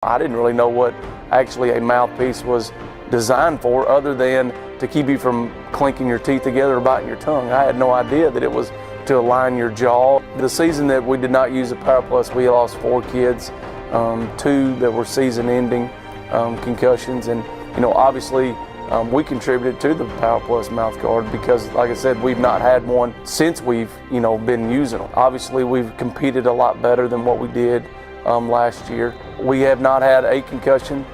I didn't really know what actually a mouthpiece was designed for other than to keep you from clinking your teeth together or biting your tongue. I had no idea that it was to align your jaw. The season that we did not use the Power Plus, we lost 4 kids, 2 that were season-ending concussions, and obviously we contributed to the Power Plus mouth guard because, like I said, we've not had one since we've been using them. Obviously, we've competed a lot better than what we did last year. We have not had a concussion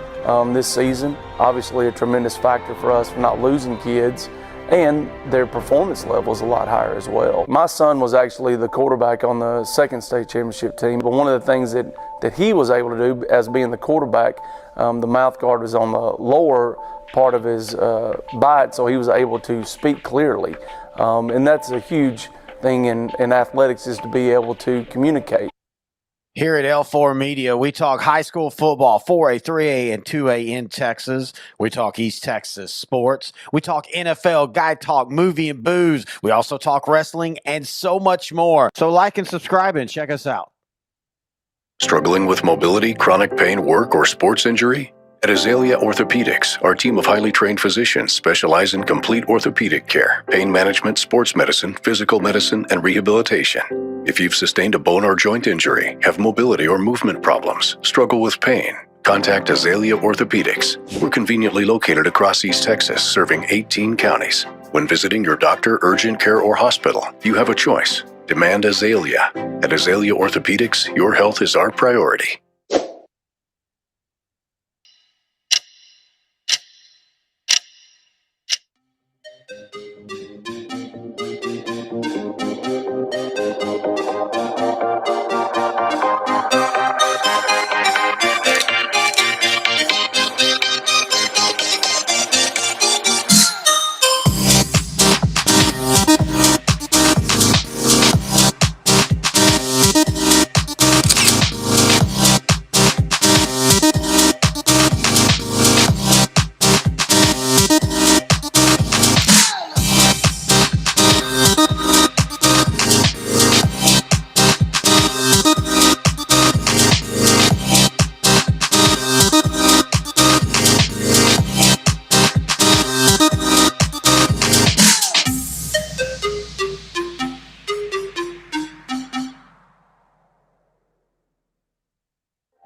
this season. Obviously, a tremendous factor for us for not losing kids, and their performance level is a lot higher as well. My son was actually the quarterback on the second state championship team, but one of the things that he was able to do as being the quarterback, the mouth guard was on the lower part of his bite, so he was able to speak clearly. And that's a huge thing in athletics, is to be able to communicate. Here at L4 Media, we talk high school football, 4A, 3A, and 2A in Texas. We talk East Texas sports. We talk NFL, guy talk, movie and booze. We also talk wrestling and so much more. So like and subscribe and check us out. Struggling with mobility, chronic pain, work, or sports injury? At Azalea Orthopedics, our team of highly trained physicians specialize in complete orthopedic care, pain management, sports medicine, physical medicine, and rehabilitation. If you've sustained a bone or joint injury, have mobility or movement problems, struggle with pain, contact Azalea Orthopedics. We're conveniently located across East Texas, serving 18 counties. When visiting your doctor, urgent care, or hospital, you have a choice. Demand Azalea. At Azalea Orthopedics, your health is our priority.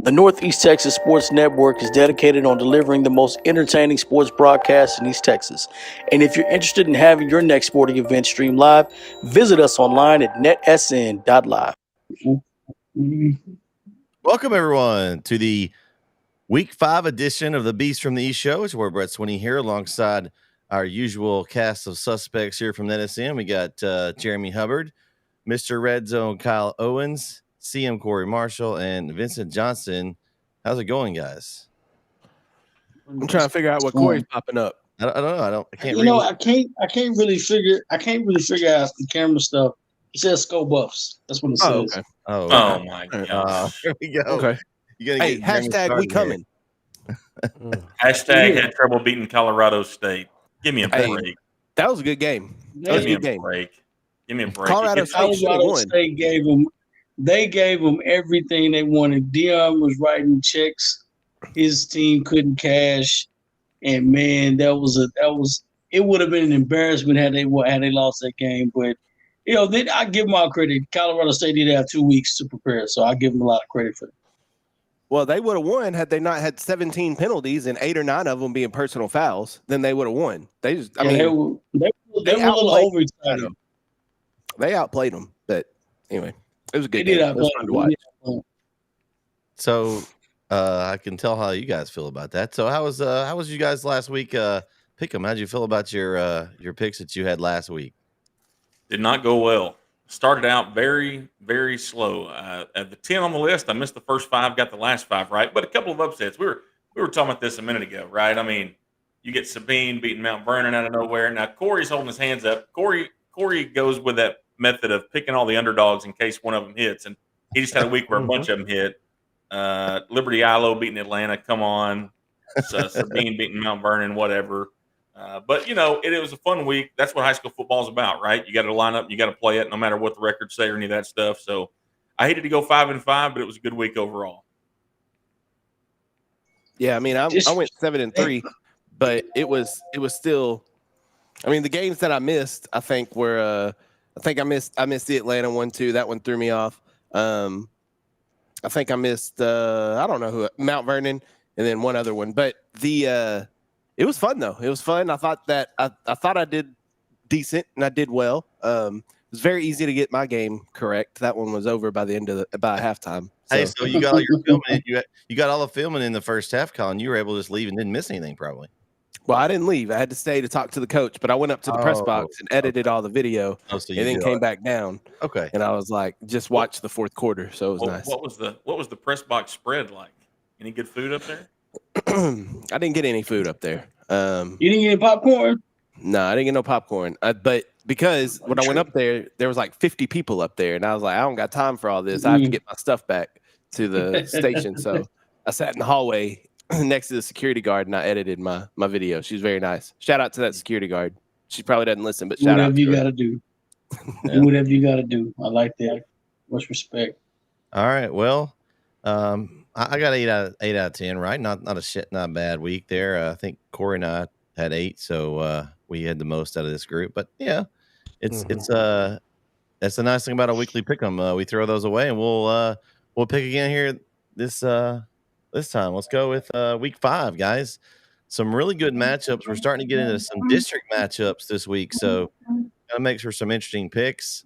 The Northeast Texas Sports Network is dedicated on delivering the most entertaining sports broadcasts in East Texas. And if you're interested in having your next sporting event streamed live, visit us online at netsn.live. Welcome, everyone, to the Week 5 edition of the Beast from the East Show. It's where Brett Swinney here alongside our usual cast of suspects here from NETSN. We got Jeremy Hubbard, Mr. Red Zone Kyle Owens, CM Corey Marshall, and Vincent Johnson. How's it going, guys? I'm trying to figure out what Corey's popping up. I don't know. I can't. I can't really figure out the camera stuff. It says Skull Buffs. That's what it says. Okay. Oh my God. There we go. Okay. You gotta hey, hashtag we coming. Hashtag had trouble beating Colorado State. Give me a break. That was a good game. That was a good game. Give me a break. Colorado State gave them. They gave them everything they wanted. Dion was writing checks. His team couldn't cash, and man, it would have been an embarrassment had they lost that game. But I give them all credit. Colorado State did have 2 weeks to prepare, so I give them a lot of credit for it. Well, they would have won had they not had 17 penalties and 8 or 9 of them being personal fouls. Then they would have won. They just, they were a little overexcited. They outplayed them, but anyway. It was a good game. It was fun to watch. So I can tell how you guys feel about that. So how was you guys last week? Pick 'em. How'd you feel about your picks that you had last week? Did not go well. Started out very, very slow. At the 10 on the list, I missed the first 5, got the last 5 right, but a couple of upsets. We were talking about this a minute ago, right? I mean, you get Sabine beating Mount Vernon out of nowhere. Now Corey's holding his hands up. Corey goes with that method of picking all the underdogs in case one of them hits, and he just had a week where a bunch of them hit. Liberty Ilo beating Atlanta, come on. Sabine beating Mount Vernon, whatever. But it was a fun week. That's what high school football is about, right? You got to line up, you got to play it, no matter what the records say or any of that stuff. So I hated to go 5-5, but it was a good week overall. Yeah, I mean, I went 7-3, but it was still. I mean, the games that I missed, I think were. I missed the Atlanta one too. That one threw me off. I think I missed. I don't know who, Mount Vernon, and then one other one. But it was fun though. It was fun. I thought that I thought I did decent and I did well. It was very easy to get my game correct. That one was over by the end of by halftime. So. Hey, so you got all your filming. You got all the filming in the first half, Colin. You were able to just leave and didn't miss anything, probably. Well, I didn't leave. I had to stay to talk to the coach, but I went up to the press box and edited all the video, and then came back down. Okay. And I was like, just watch the fourth quarter, so it was nice. What was the press box spread like? Any good food up there? I didn't get any food up there. You didn't get any popcorn? No, I didn't get no popcorn. But because when I went up there was like 50 people up there, and I was like, I don't got time for all this. I have to get my stuff back to the station. So I sat in the hallway next to the security guard, and I edited my video. She's very nice. Shout out to that security guard. She probably doesn't listen, but shout out to her. Whatever you got to do. Do whatever you got to do. I like that. Much respect. All right. Well, I got 8 out of 10, right? Not a bad week there. I think Corey and I had 8, so we had the most out of this group. But yeah, it's that's the nice thing about a weekly pick 'em. We throw those away, and we'll pick again here this time. Let's go with week 5, guys. Some really good matchups. We're starting to get into some district matchups this week, so gonna make for some interesting picks.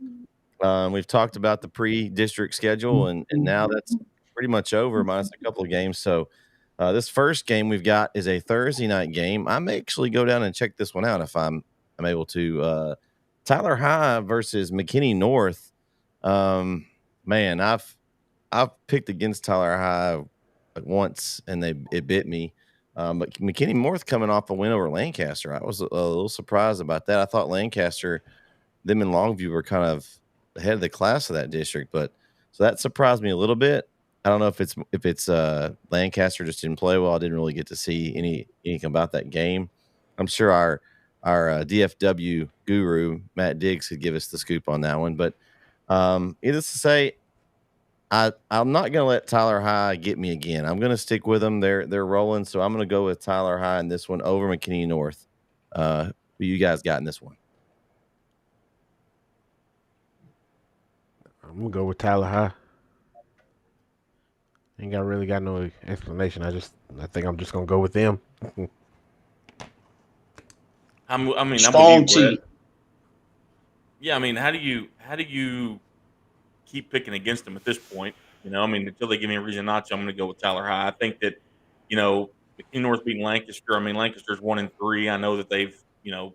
We've talked about the pre-district schedule, and now that's pretty much over, minus a couple of games. So this first game we've got is a Thursday night game. I may actually go down and check this one out if I'm able to. Tyler High versus McKinney North. Man, I've picked against Tyler High once, and it bit me. But McKinney North coming off a win over Lancaster. I was a little surprised about that. I thought Lancaster, them in Longview, were kind of ahead of the class of that district, but so that surprised me a little bit. I don't know if it's Lancaster just didn't play well. I didn't really get to see anything about that game. I'm sure our DFW guru Matt Diggs could give us the scoop on that one. But needless to say, I'm not going to let Tyler High get me again. I'm going to stick with them. They're rolling, so I'm going to go with Tyler High in this one over McKinney North. Who you guys got in this one? I'm gonna go with Tyler High. Really got no explanation. I think I'm just gonna go with them. I'm with you, Brett. Yeah, I mean, how do you keep picking against them at this point? Until they give me a reason not to, I'm going to go with Tyler High. I think that, McKinney North beating Lancaster. I mean, Lancaster's 1-3. I know that they've, played a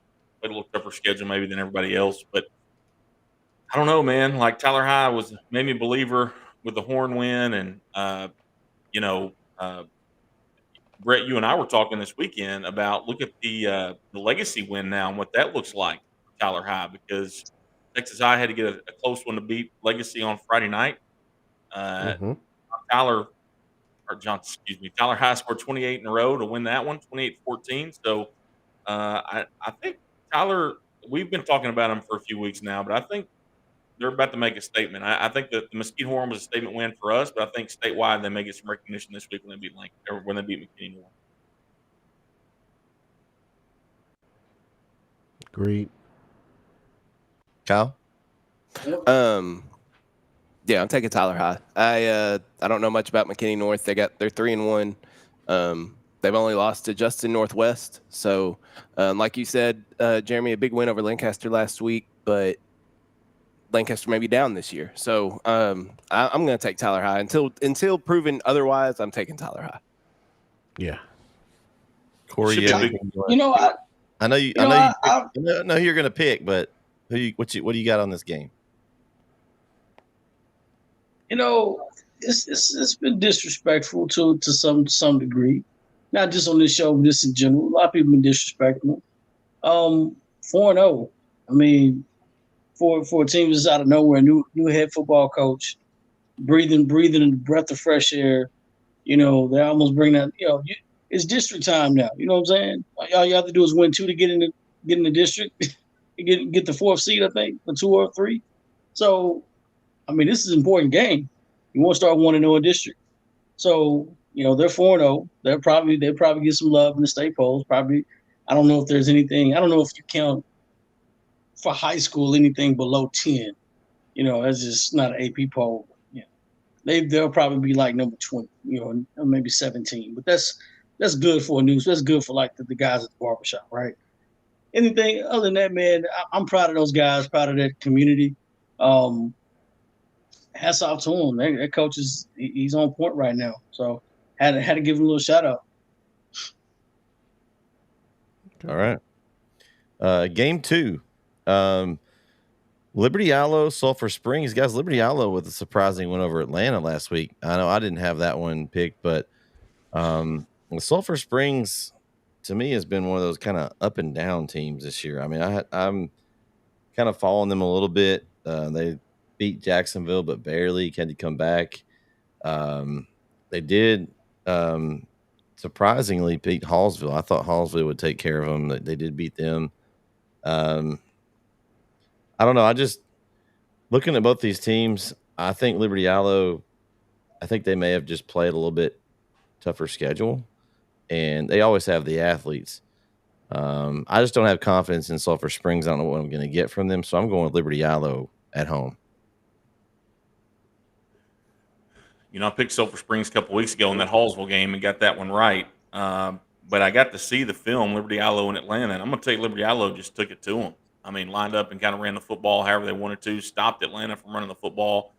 little tougher schedule maybe than everybody else, but I don't know, man. Like Tyler High made me a believer with the Horn win, and Brett, you and I were talking this weekend about look at the Legacy win now and what that looks like for Tyler High, because Texas High had to get a close one to beat Legacy on Friday night. Tyler High scored 28 in a row to win that one, 28-14. So I think Tyler, we've been talking about him for a few weeks now, but I think they're about to make a statement. I think that the Mesquite Horn was a statement win for us, but I think statewide they may get some recognition this week when they beat McKinney North. Agreed. Kyle? Yeah, I'm taking Tyler High. I don't know much about McKinney North. They're 3-1. They've only lost to Justin Northwest. So, like you said, Jeremy, a big win over Lancaster last week, but Lancaster may be down this year. So I'm going to take Tyler High. Until proven otherwise, I'm taking Tyler High. Yeah. Corey, I know you're going to pick, but what do you got on this game? It's been disrespectful to some degree, not just on this show, but just in general. A lot of people have been disrespectful. 4-0. I mean, for a team that's out of nowhere, new head football coach, breathing a breath of fresh air. They almost bring that. It's district time now. You know what I'm saying? All you have to do is win 2 to get in the district, get the 4th seed, I think, for 2 or 3. So, I mean, this is an important game. You want to start 1-0 in district. So they're 4-0. They'll probably get some love in the state polls. Probably, I don't know if there's anything. I don't know if you count for high school anything below 10. That's just not an AP poll. They'll probably be like number 20. Or maybe 17. But that's good for news. That's good for like the guys at the barbershop, right? Anything other than that, man, I'm proud of those guys. Proud of that community. Hats off to him. That coach he's on point right now. So had to give him a little shout out. All right. Game 2. Liberty Allo, Sulphur Springs. Guys, Liberty Allo with a surprising win over Atlanta last week. I know I didn't have that one picked, but Sulphur Springs to me has been one of those kind of up and down teams this year. I mean, I'm kind of following them a little bit. They beat Jacksonville, but barely had to come back. They did surprisingly beat Hallsville. I thought Hallsville would take care of them. They did beat them. I don't know. I just looking at both these teams, I think Liberty Allo, I think they may have just played a little bit tougher schedule, and they always have the athletes. I just don't have confidence in Sulphur Springs. I don't know what I'm going to get from them, so I'm going with Liberty Allo at home. I picked Sulphur Springs a couple weeks ago in that Hallsville game and got that one right. But I got to see the film, Liberty Allo in Atlanta, and I'm going to tell you, Liberty Allo just took it to them. I mean, lined up and kind of ran the football however they wanted to, stopped Atlanta from running the football.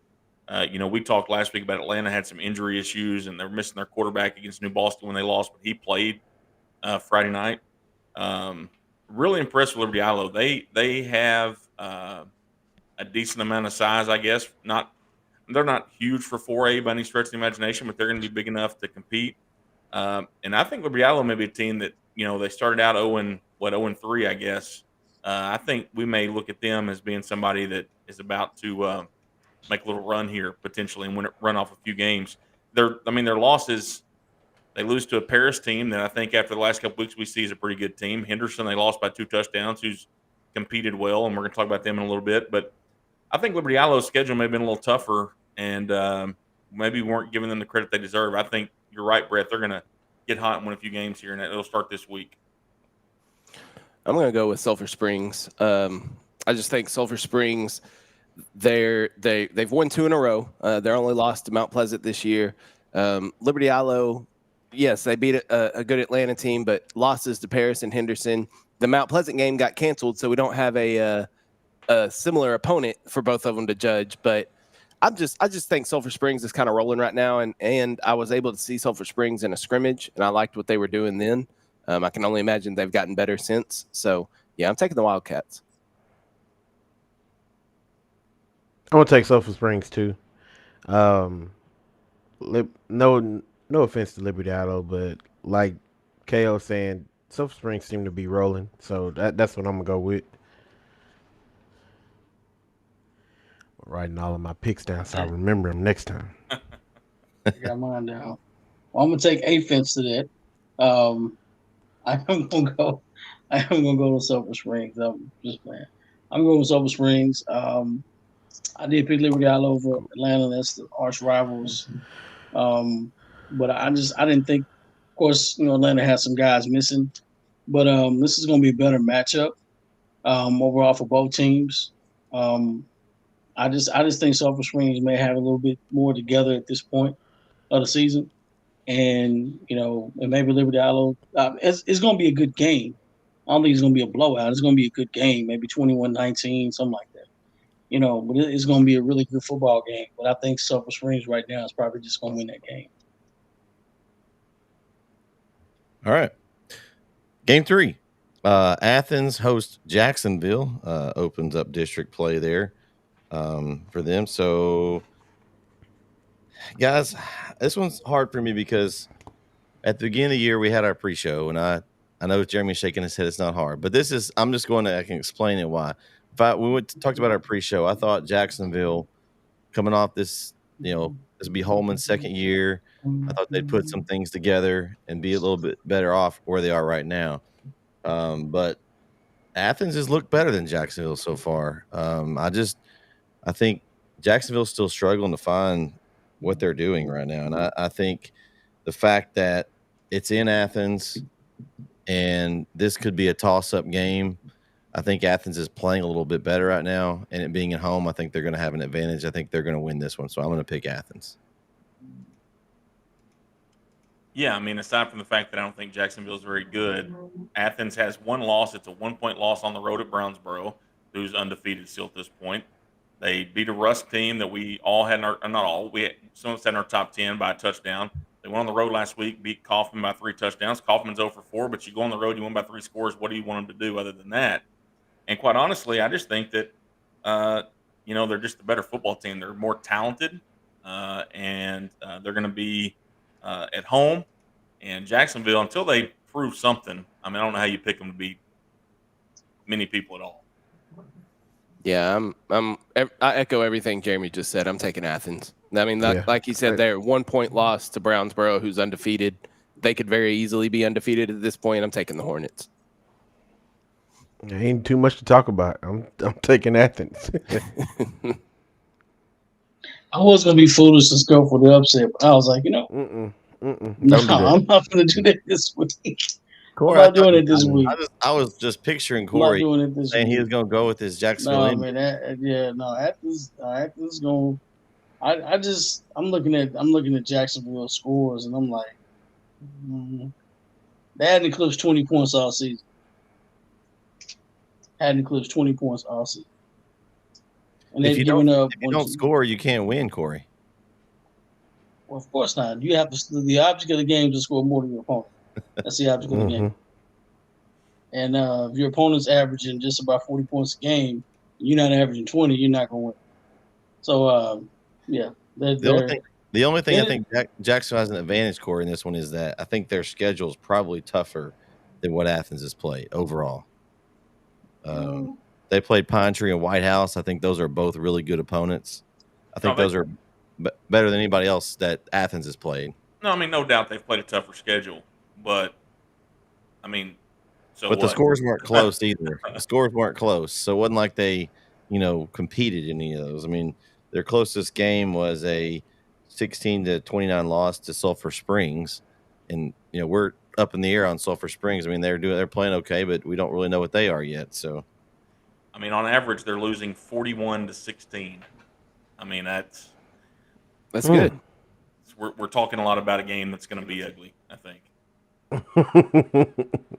We talked last week about Atlanta had some injury issues, and they're missing their quarterback against New Boston when they lost, but he played Friday night. Really impressed with Liberty Allo. They have a decent amount of size, I guess. They're not huge for 4A by any stretch of the imagination, but they're going to be big enough to compete. And I think Liberty Allo may be a team that they started out 0-3, I guess. I think we may look at them as being somebody that is about to make a little run here potentially and run off a few games. Their losses. They lose to a Paris team that I think after the last couple weeks we see is a pretty good team. Henderson, they lost by 2 touchdowns, who's competed well, and we're going to talk about them in a little bit. But I think Liberty Allo's schedule may have been a little tougher, and maybe weren't giving them the credit they deserve. I think you're right, Brett. They're going to get hot and win a few games here, and it'll start this week. I'm going to go with Sulphur Springs. I just think Sulphur Springs, they've won 2 in a row. They're only lost to Mount Pleasant this year. Liberty Allo, yes, they beat a good Atlanta team, but losses to Paris and Henderson. The Mount Pleasant game got canceled, so we don't have a similar opponent for both of them to judge. But I just think Sulphur Springs is kind of rolling right now, and I was able to see Sulphur Springs in a scrimmage, and I liked what they were doing then. I can only imagine they've gotten better since. So, yeah, I'm taking the Wildcats. I'm gonna take Sulphur Springs too. No offense to Liberty Allo, but like KO saying, Sulphur Springs seem to be rolling, so that's what I'm gonna go with. I'm writing all of my picks down so I remember them next time. I got mine down. Well, I'm gonna take offense to that. I'm gonna go to Sulphur Springs. I'm just playing. I'm going with Sulphur Springs. I did pick Liberty Allo over Atlanta. That's the arch rivals. But I didn't think. Of course, Atlanta has some guys missing, but this is going to be a better matchup overall for both teams. I just think Sulphur Springs may have a little bit more together at this point of the season, and and maybe Liberty Allo. It's going to be a good game. I don't think it's going to be a blowout. It's going to be a good game, maybe 21-19, something like that. But it's going to be a really good football game. But I think Sulphur Springs right now is probably just going to win that game. All right. Game 3. Athens hosts Jacksonville. Opens up district play there for them. So, guys, this one's hard for me because at the beginning of the year we had our pre-show, and I know Jeremy's shaking his head. It's not hard, but I can explain it why. Talked about our pre-show. I thought Jacksonville coming off this will be Holman's second year. I thought they'd put some things together and be a little bit better off where they are right now. But Athens has looked better than Jacksonville so far. I think Jacksonville's still struggling to find what they're doing right now. And I think the fact that it's in Athens and this could be a toss-up game. I think Athens is playing a little bit better right now, and it being at home, I think they're going to have an advantage. I think they're going to win this one, so I'm going to pick Athens. Yeah, I mean, aside from the fact that I don't think Jacksonville is very good, Athens has one loss. It's a 1-point loss on the road at Brownsboro, who's undefeated still at this point. They beat a Rusk team that we all had in our, not all, some of us had in our top 10 by a touchdown. They went on the road last week, beat Kaufman by 3 touchdowns. Kaufman's 0 for 4, but you go on the road, you win by 3 scores. What do you want them to do other than that? And quite honestly, I just think that, they're just a better football team. They're more talented, and they're going to be at home. And Jacksonville, until they prove something, I don't know how you pick them to beat many people at all. Yeah, I echo everything Jeremy just said. I'm taking Athens. Like he said, they're 1-point loss to Brownsboro, who's undefeated. They could very easily be undefeated at this point. I'm taking the Hornets. Ain't too much to talk about. I'm taking Athens. I was gonna be foolish to go for the upset, but I was like, no, I'm not gonna do that this week. Corey, I'm not doing it this week. I was just picturing Corey saying he was going to go with his Jacksonville. No, man, Athens going. I'm looking at Jacksonville scores, and I'm like, they hadn't eclipsed 20 points all season. And if you don't score, you can't win, Corey. Well, of course not. You have to. The object of the game is to score more than your opponent. That's the object of the game. And if your opponent's averaging just about 40 points a game, you're not averaging 20, you're not going to win. So, The only thing I think Jackson has an advantage, Corey, in this one is that I think their schedule is probably tougher than what Athens has played overall. They played Pine Tree and White House. I think those are both really good opponents. I think those are better than anybody else that Athens has played. No, no doubt they've played a tougher schedule, but the scores weren't close either. The scores weren't close, so it wasn't like they, competed in any of those. Their closest game was a 16-29 loss to Sulphur Springs, and we're up in the air on Sulphur Springs. They're playing okay, but we don't really know what they are yet. So, on average, they're losing 41-16. That's good. We're talking a lot about a game that's going to be ugly, I think.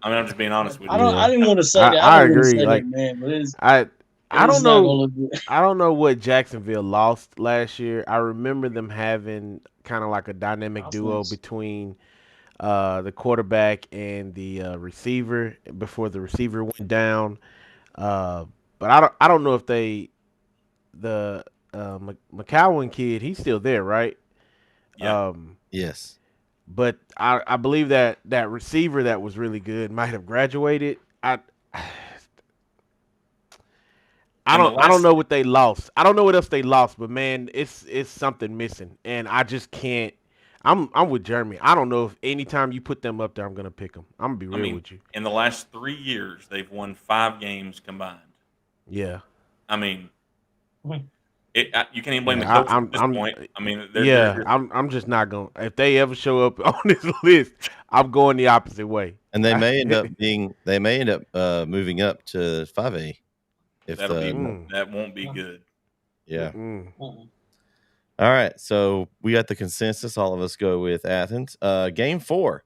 I'm just being honest with you. I didn't want to say that. I agree. I don't know. I don't know what Jacksonville lost last year. I remember them having kind of like a dynamic duo between the quarterback and the receiver before the receiver went down. But I don't know if the McCowan kid, he's still there, right? Yeah. Yes. But I believe that receiver that was really good might have graduated. I don't know what they lost. I don't know what else they lost, but man, it's something missing, and I just can't. I'm with Jeremy. I don't know if anytime you put them up there, I'm gonna pick them. I'm gonna be real with you. In the last 3 years, they've won 5 games combined. Yeah. You can't even blame the coach at this point. I'm just not going. If they ever show up on this list, I'm going the opposite way. And they may end up moving up to 5A. That won't be good. Yeah. All right. So we got the consensus. All of us go with Athens. Game 4.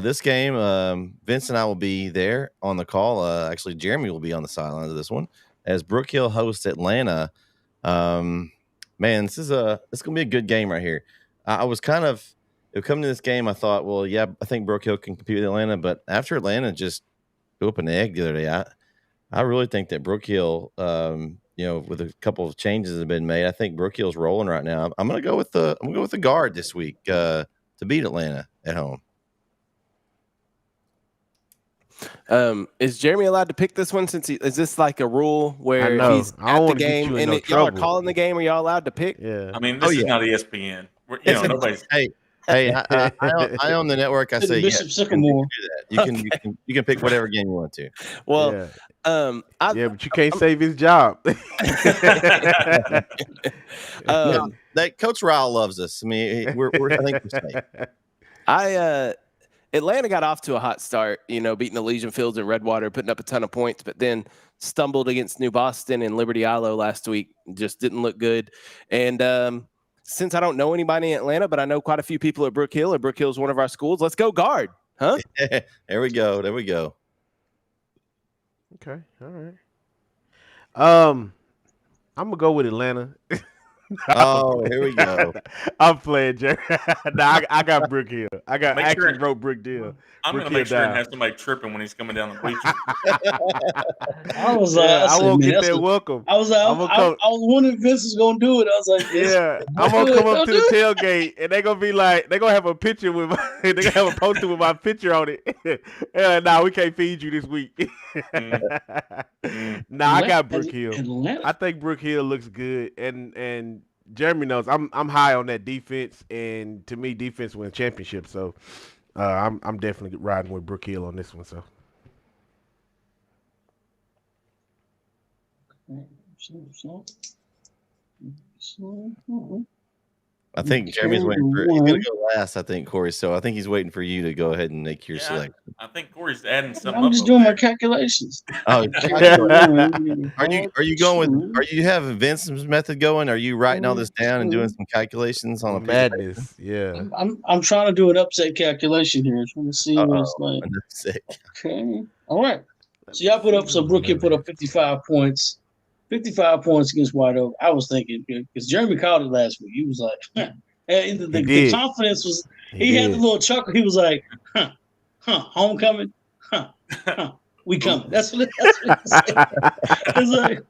This game, Vince and I will be there on the call. Actually, Jeremy will be on the sidelines of this one as Brook Hill hosts Atlanta. Man, it's gonna be a good game right here. I was coming to this game, I thought, well, yeah, I think Brook Hill can compete with Atlanta, but after Atlanta just blew up an egg the other day, I really think that Brook Hill, with a couple of changes that have been made, I think Brook Hill's rolling right now. I'm gonna go with the guard this week to beat Atlanta at home. Is Jeremy allowed to pick this one? Is this like a rule where he's at the game and y'all are calling the game? Are y'all allowed to pick? Yeah. This is not ESPN. Nobody's. Hey, I own the network. I say Bishop Sycamore. You can pick whatever game you want to. Well, but you can't save his job. Coach Ryle loves us. I think we're safe. Atlanta got off to a hot start, beating the Legion Fields at Redwater, putting up a ton of points, but then stumbled against New Boston and Liberty Islo last week. Just didn't look good. And since I don't know anybody in Atlanta, but I know quite a few people at Brook Hill, and Brook Hill is one of our schools, let's go Guard, huh? There we go. Okay, all right. I'm gonna go with Atlanta. Oh, here we go. I'm playing, Jerry. I got Brook Hill. I actually wrote Brook Hill. I'm going to make sure and have somebody tripping when he's coming down the bleachers. I was like, I won't get that welcome. I was like, I was wondering if Vince was going to do it. I was like, yeah, I'm going to come up to the tailgate, and they're going to be like, they're going to have a picture with they're going to have a poster with my picture on it. Nah, we can't feed you this week. Nah, I got Brook Hill. I think Brook Hill looks good, and Jeremy knows I'm high on that defense, and to me, defense wins championships. So I'm definitely riding with Brook Hill on this one. So I think Jeremy's waiting for. He's going to go last. I think Corey. So I think he's waiting for you to go ahead and make your selection. I think Corey's adding something. I'm just doing my calculations. Oh, are you going with? Are you having Vince's method going? Are you writing all this down and doing some calculations on a madness? Yeah, I'm trying to do an upset calculation here. Trying to see what it's like. Okay, all right. So y'all put up. So Brook Hill put up 55 points. 55 points against White Oak. I was thinking, because Jeremy called it last week. He was like, the confidence was, he had the little chuckle. He was like, homecoming, we coming. That's what he said. It's like,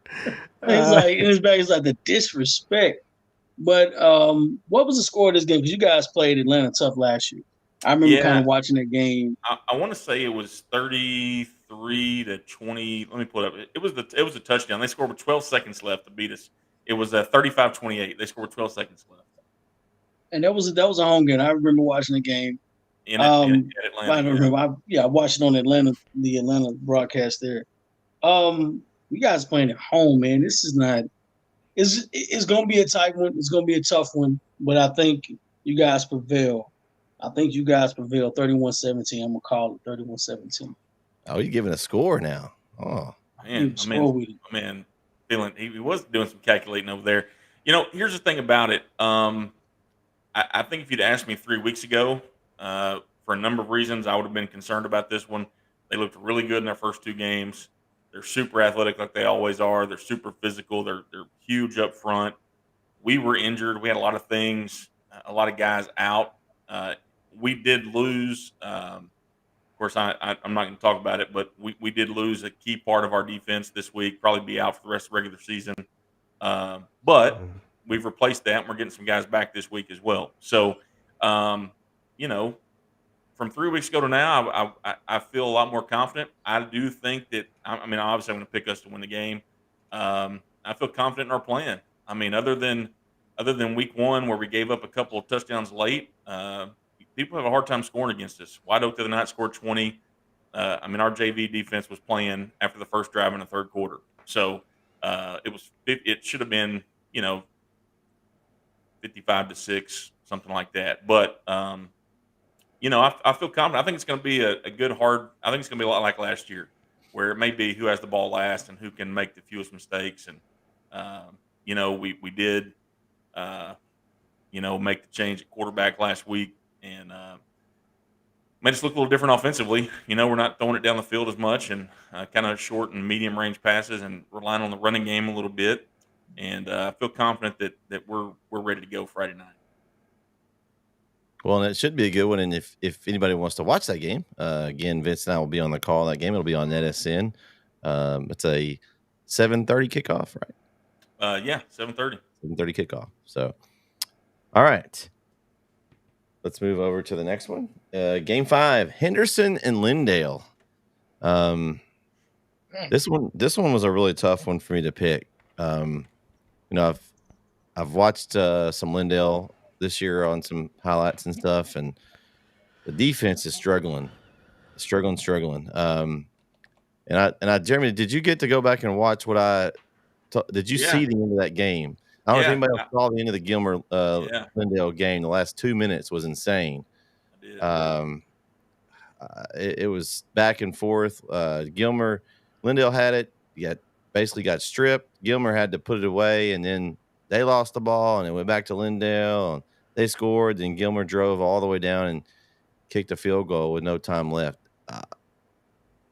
in his back, it's like the disrespect. But what was the score of this game? Because you guys played Atlanta tough last year. I remember kind of watching that game. I want to say it was 33 to 20. Let me pull it up. It was a touchdown. They scored with 12 seconds left to beat us. It was 35-28. They scored with 12 seconds left. And that was a home game. I remember watching the game. In Atlanta. I remember. I watched it on the Atlanta broadcast there. You guys playing at home, man. This is not. It's going to be a tight one. It's going to be a tough one. But I think you guys prevail. 31-17. I'm going to call it 31-17. Oh, you're giving a score now. Oh, man, feeling he was doing some calculating over there. Here's the thing about it. I think if you'd asked me 3 weeks ago, for a number of reasons, I would have been concerned about this one. They looked really good in their first 2 games. They're super athletic like they always are. They're super physical. They're huge up front. We were injured. We had a lot of things, a lot of guys out. We did lose. Of course, I'm not going to talk about it, but we did lose a key part of our defense this week, probably be out for the rest of the regular season. But we've replaced that, and we're getting some guys back this week as well. So, from 3 weeks ago to now, I feel a lot more confident. I do think that, obviously I'm going to pick us to win the game. I feel confident in our plan. Other than week 1 where we gave up a couple of touchdowns late, people have a hard time scoring against us. White Oak the other night scored 20. Our JV defense was playing after the first drive in the third quarter. So it should have been, 55-6, something like that. But, I feel confident. I think it's going to be a good hard. I think it's going to be a lot like last year, where it may be who has the ball last and who can make the fewest mistakes. And we did, make the change at quarterback last week, and made us look a little different offensively. We're not throwing it down the field as much, and kind of short and medium range passes, and relying on the running game a little bit. And I feel confident that we're ready to go Friday night. Well, and it should be a good one. And if anybody wants to watch that game, again, Vince and I will be on the call that game. It'll be on NETSN. It's a 7:30 kickoff, right? Yeah, 7:30. 7:30 kickoff. So, all right. Let's move over to the next one. Game 5, Henderson and Lindale. This one was a really tough one for me to pick. I've watched some Lindale this year on some highlights and stuff, and the defense is struggling. And I, Jeremy, did you get to go back and watch what did you see the end of that game? I don't know if anybody else saw the end of the Gilmer Lindale game. The last 2 minutes was insane. It was back and forth. Lindale had it. Basically got stripped. Gilmer had to put it away, and then they lost the ball, and it went back to Lindale, and they scored. Then Gilmer drove all the way down and kicked a field goal with no time left.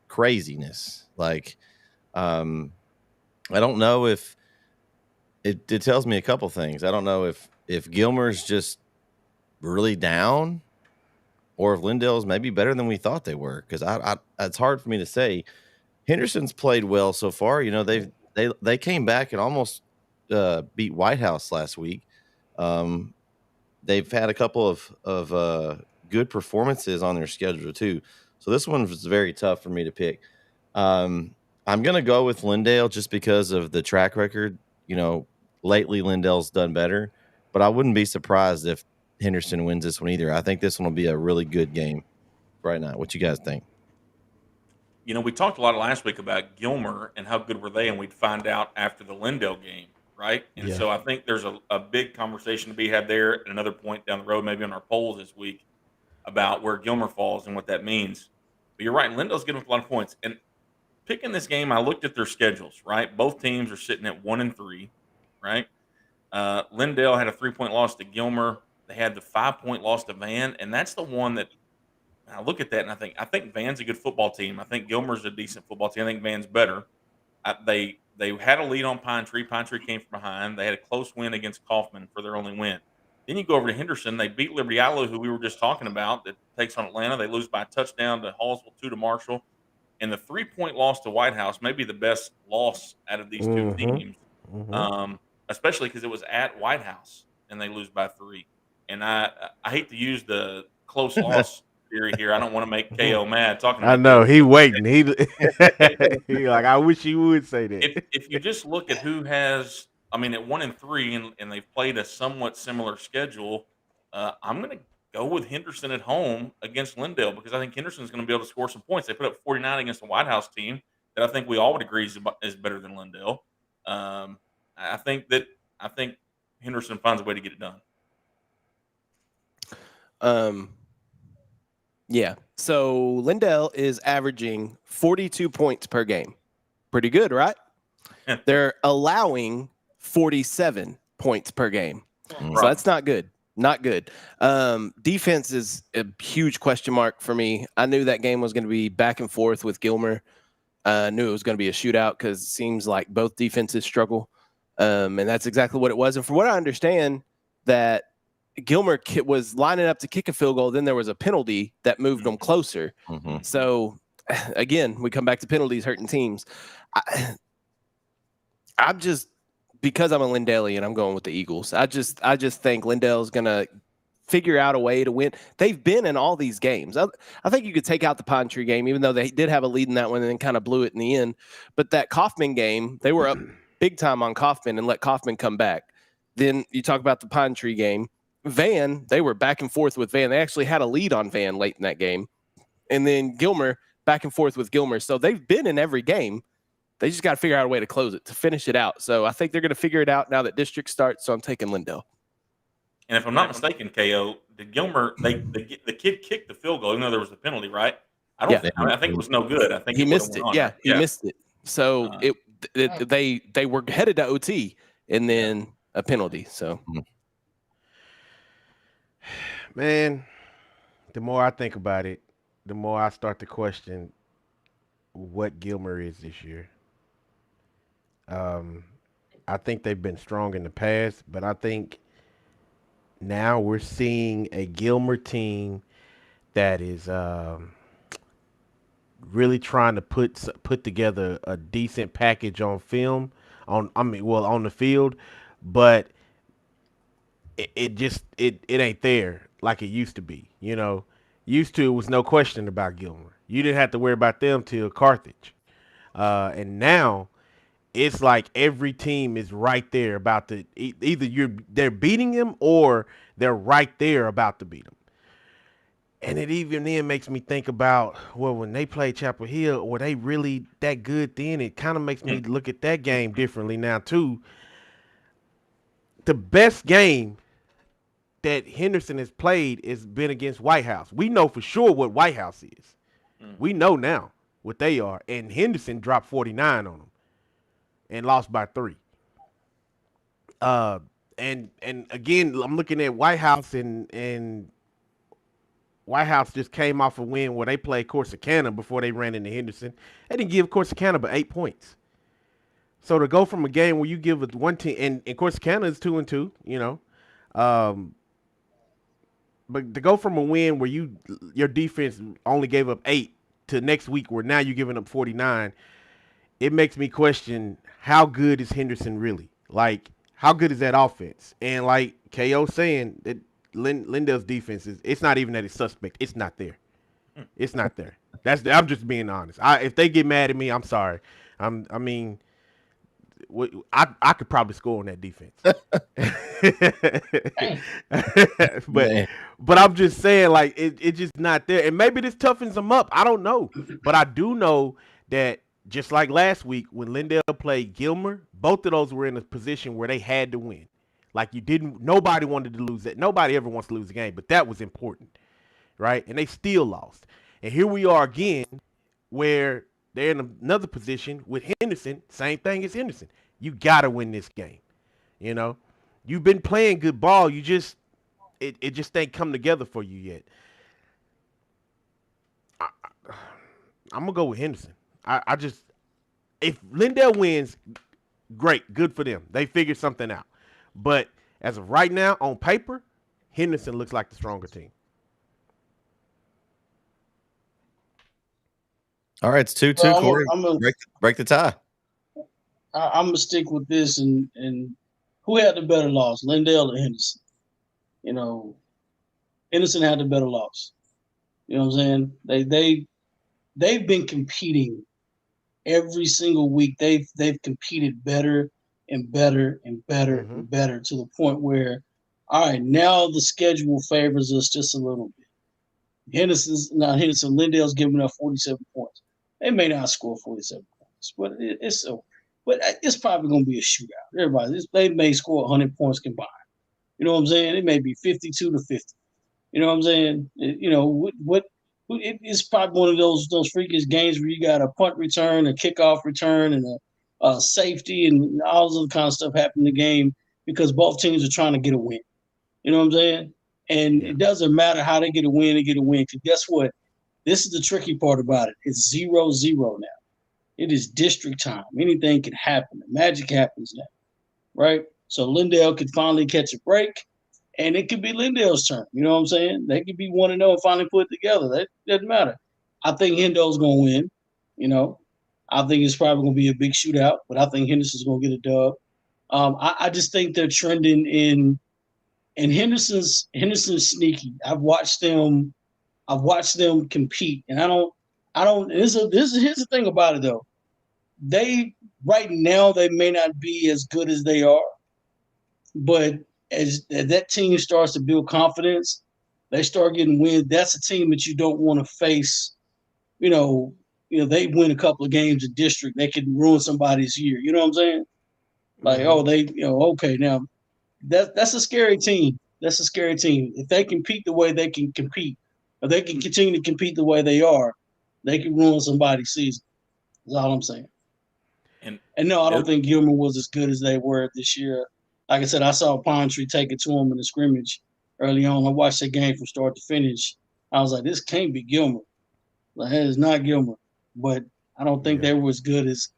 Craziness. Like, I don't know if it tells me a couple things. I don't know if Gilmer's just really down, or if Lindale's maybe better than we thought they were. Because it's hard for me to say. Henderson's played well so far. You know, they came back and almost beat White House last week. They've had a couple of good performances on their schedule too. So this one was very tough for me to pick. I'm going to go with Lindale just because of the track record. You know, lately Lindale's done better, but I wouldn't be surprised if Henderson wins this one either. I think this one will be a really good game right now. What you guys think? You know, we talked a lot last week about Gilmer and how good were they, and we'd find out after the Lindale game, right? And so I think there's a big conversation to be had there at another point down the road, maybe on our polls this week, about where Gilmer falls and what that means. But you're right, Lindale's getting a lot of points. And picking this game, I looked at their schedules, right? Both teams are sitting at 1-3, right? Lindale had a 3-point loss to Gilmer. They had the 5-point loss to Van, and that's the one that I look at that and I think Van's a good football team. I think Gilmer's a decent football team. I think Van's better. They had a lead on Pine Tree. Pine Tree came from behind. They had a close win against Kaufman for their only win. Then you go over to Henderson. They beat Liberty Allo, who we were just talking about, that takes on Atlanta. They lose by a touchdown to Hallsville, 2 to Marshall. And the 3-point loss to White House may be the best loss out of these two teams, especially because it was at White House and they lose by 3. And I hate to use the close loss theory here. I don't want to make KO mad talking about I know that. he waiting. He like, I wish he would say that. If you just look at who has, I mean, at 1-3 and they've played a somewhat similar schedule, I'm going to go with Henderson at home against Lindale because I think Henderson's going to be able to score some points. They put up 49 against the White House team that I think we all would agree is better than Lindale. I think Henderson finds a way to get it done. Yeah. So Lindale is averaging 42 points per game. Pretty good, right? They're allowing 47 points per game. So that's not good. Not good. Defense is a huge question mark for me. I knew that game was going to be back and forth with Gilmer. I knew it was going to be a shootout because it seems like both defenses struggle. And that's exactly what it was. And from what I understand, that Gilmer was lining up to kick a field goal. Then there was a penalty that moved them closer. So, again, we come back to penalties hurting teams. I'm just, because I'm a Lindalian, I'm going with the Eagles. I just think Lindale's going to figure out a way to win. They've been in all these games. I think you could take out the Pine Tree game, even though they did have a lead in that one and then kind of blew it in the end. But that Kaufman game, they were up big time on Kaufman and let Kaufman come back. Then you talk about the Pine Tree game. Van, they were back and forth with Van. They actually had a lead on Van late in that game. And then Gilmer, back and forth with Gilmer. So they've been in every game. They just got to figure out a way to close it, to finish it out. So I think they're going to figure it out now that district starts. So I'm taking Lindale. And if I'm not mistaken, KO, did Gilmer, the kid kicked the field goal, even though there was a penalty, right? I think it was no good. I think he missed it. Yeah, he missed it. So they were headed to OT and then a penalty. So. Man, the more I think about it, the more I start to question what Gilmer is this year. I think they've been strong in the past, but I think now we're seeing a Gilmer team that is really trying to put together a decent package on film, on the field, but it ain't there like it used to be. You know, used to, it was no question about Gilmer. You didn't have to worry about them till Carthage. And now it's like every team is right there about to either they're beating them or they're right there about to beat them. And it even then makes me think about, well, when they played Chapel Hill, were they really that good then? It kind of makes me look at that game differently now too. The best game that Henderson has played has been against White House. We know for sure what White House is. We know now what they are. And Henderson dropped 49 on them and lost by 3. And again, I'm looking at White House, and White House just came off a win where they played Corsicana before they ran into Henderson. They didn't give Corsicana but 8 points. So to go from a game where you give it one team, and Corsicana is 2-2, you know, but to go from a win where your defense only gave up 8 to next week where now you're giving up 49, it makes me question how good is Henderson really? Like, how good is that offense? And like KO saying that Lindell's defense it's not even that it's suspect. It's not there. It's not there. I'm just being honest. If they get mad at me, I'm sorry. I could probably score on that defense. but I'm just saying, like, it's just not there. And maybe this toughens them up. I don't know. But I do know that just like last week when Lindell played Gilmer, both of those were in a position where they had to win. Like, nobody wanted to lose that. Nobody ever wants to lose a game, but that was important, right? And they still lost. And here we are again where they're in another position with Henderson, same thing as Henderson. You got to win this game. You know, you've been playing good ball. You just, it just ain't come together for you yet. I'm going to go with Henderson. If Lindell wins, great, good for them. They figured something out. But as of right now, on paper, Henderson looks like the stronger team. All right, it's 2-2. Corey, break the tie. I'm gonna stick with this, and who had the better loss, Lindell or Henderson? You know, Henderson had the better loss. You know what I'm saying? They've been competing every single week. They've competed better and better and better and better to the point where, all right, now the schedule favors us just a little bit. Lindell's giving up 47 points. They may not score 47 points, but it's probably going to be a shootout. They may score 100 points combined. You know what I'm saying? It may be 52-50. You know what I'm saying? It's probably one of those freakish games where you got a punt return, a kickoff return, and a safety, and all this other kind of stuff happen in the game because both teams are trying to get a win. You know what I'm saying? And It doesn't matter how they get a win, because guess what? This is the tricky part about it. It's 0-0 now. It is district time. Anything can happen. Magic happens now, right? So Lindell could finally catch a break, and it could be Lindell's turn. You know what I'm saying? They could be 1-0 and finally put it together. That doesn't matter. I think Hendo's going to win. You know, I think it's probably going to be a big shootout, but I think Henderson's going to get a dub. I just think they're trending in. And Henderson's sneaky. I've watched them compete, and here's the thing about it though. Right now they may not be as good as they are, but as that team starts to build confidence, they start getting wins. That's a team that you don't want to face. You know, they win a couple of games in district, they can ruin somebody's year. You know what I'm saying? Like, okay, now that's a scary team. That's a scary team. If they compete the way they can compete, or they can continue to compete the way they are, they can ruin somebody's season. That's all I'm saying. And no, I don't think Gilmer was as good as they were this year. Like I said, I saw Pine Tree take it to him in the scrimmage early on. I watched that game from start to finish. I was like, this can't be Gilmer. Like, that is not Gilmer. But I don't think they were as good as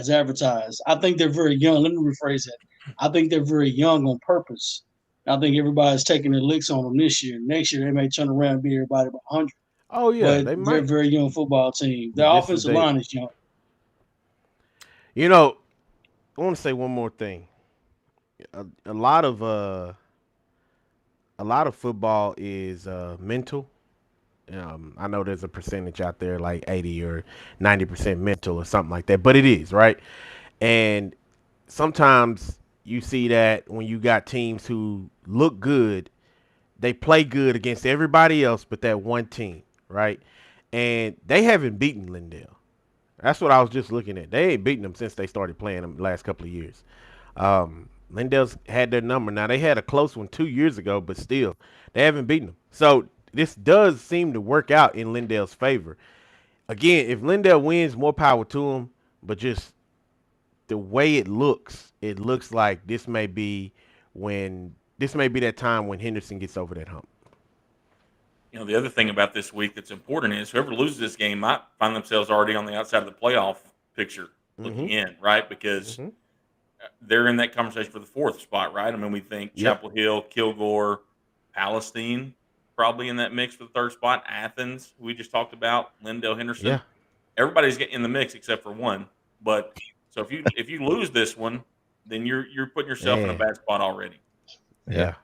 advertised. I think they're very young. Let me rephrase that. I think they're very young on purpose. I think everybody's taking their licks on them this year. Next year, they may turn around and be everybody by 100. Oh, yeah. But they're a very young football team. Their offensive line is young. You know, I want to say one more thing. A lot of football is mental. I know there's a percentage out there like 80 or 90% mental or something like that, but it is, right? And sometimes you see that when you got teams who look good, they play good against everybody else but that one team, right? And they haven't beaten Lindell. That's what I was just looking at. They ain't beaten them since they started playing them the last couple of years. Lindale's had their number. Now, they had a close one 2 years ago, but still, they haven't beaten them. So this does seem to work out in Lindale's favor. Again, if Lindale wins, more power to him, but just the way it looks like this may be that time when Henderson gets over that hump. The other thing about this week that's important is whoever loses this game might find themselves already on the outside of the playoff picture looking in, right? Because they're in that conversation for the fourth spot, right? I mean, we think Chapel Hill, Kilgore, Palestine probably in that mix for the third spot. Athens, we just talked about, Lindale, Henderson. Yeah. Everybody's getting in the mix except for one. But so if you lose this one, then you're putting yourself in a bad spot already. Yeah.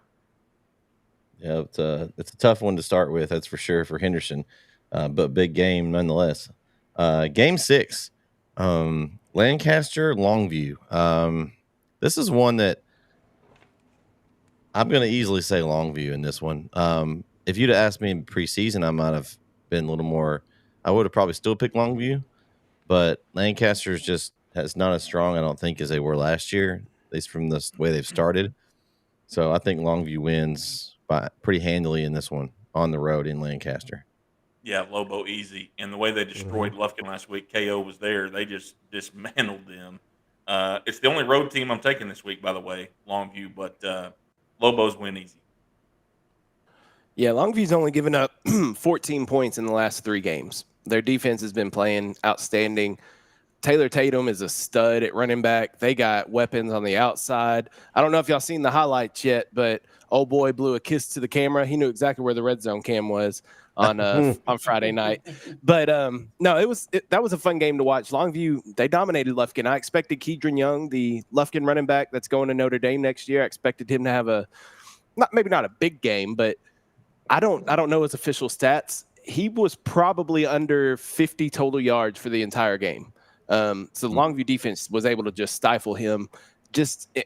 Yeah, it's a tough one to start with, that's for sure, for Henderson, but big game nonetheless. Game 6, Lancaster, Longview. This is one that I'm going to easily say Longview in this one. If you'd have asked me in preseason, I might have been a little more. I would have probably still picked Longview, but Lancaster's just has not as strong, I don't think, as they were last year, at least from the way they've started. So I think Longview wins by pretty handily in this one on the road in Lancaster. Yeah, Lobo easy. And the way they destroyed Lufkin last week, KO was there. They just dismantled them. It's the only road team I'm taking this week, by the way, Longview, but Lobos win easy. Yeah, Longview's only given up 14 points in the last 3 games. Their defense has been playing outstanding. Taylor Tatum is a stud at running back. They got weapons on the outside. I don't know if y'all seen the highlights yet, but old boy blew a kiss to the camera. He knew exactly where the red zone cam was on Friday night. But no, that was a fun game to watch. Longview, they dominated Lufkin. I expected Kedron Young, the Lufkin running back that's going to Notre Dame next year. I expected him to have maybe not a big game, but I don't know his official stats. He was probably under 50 total yards for the entire game. So the Longview defense was able to just stifle him.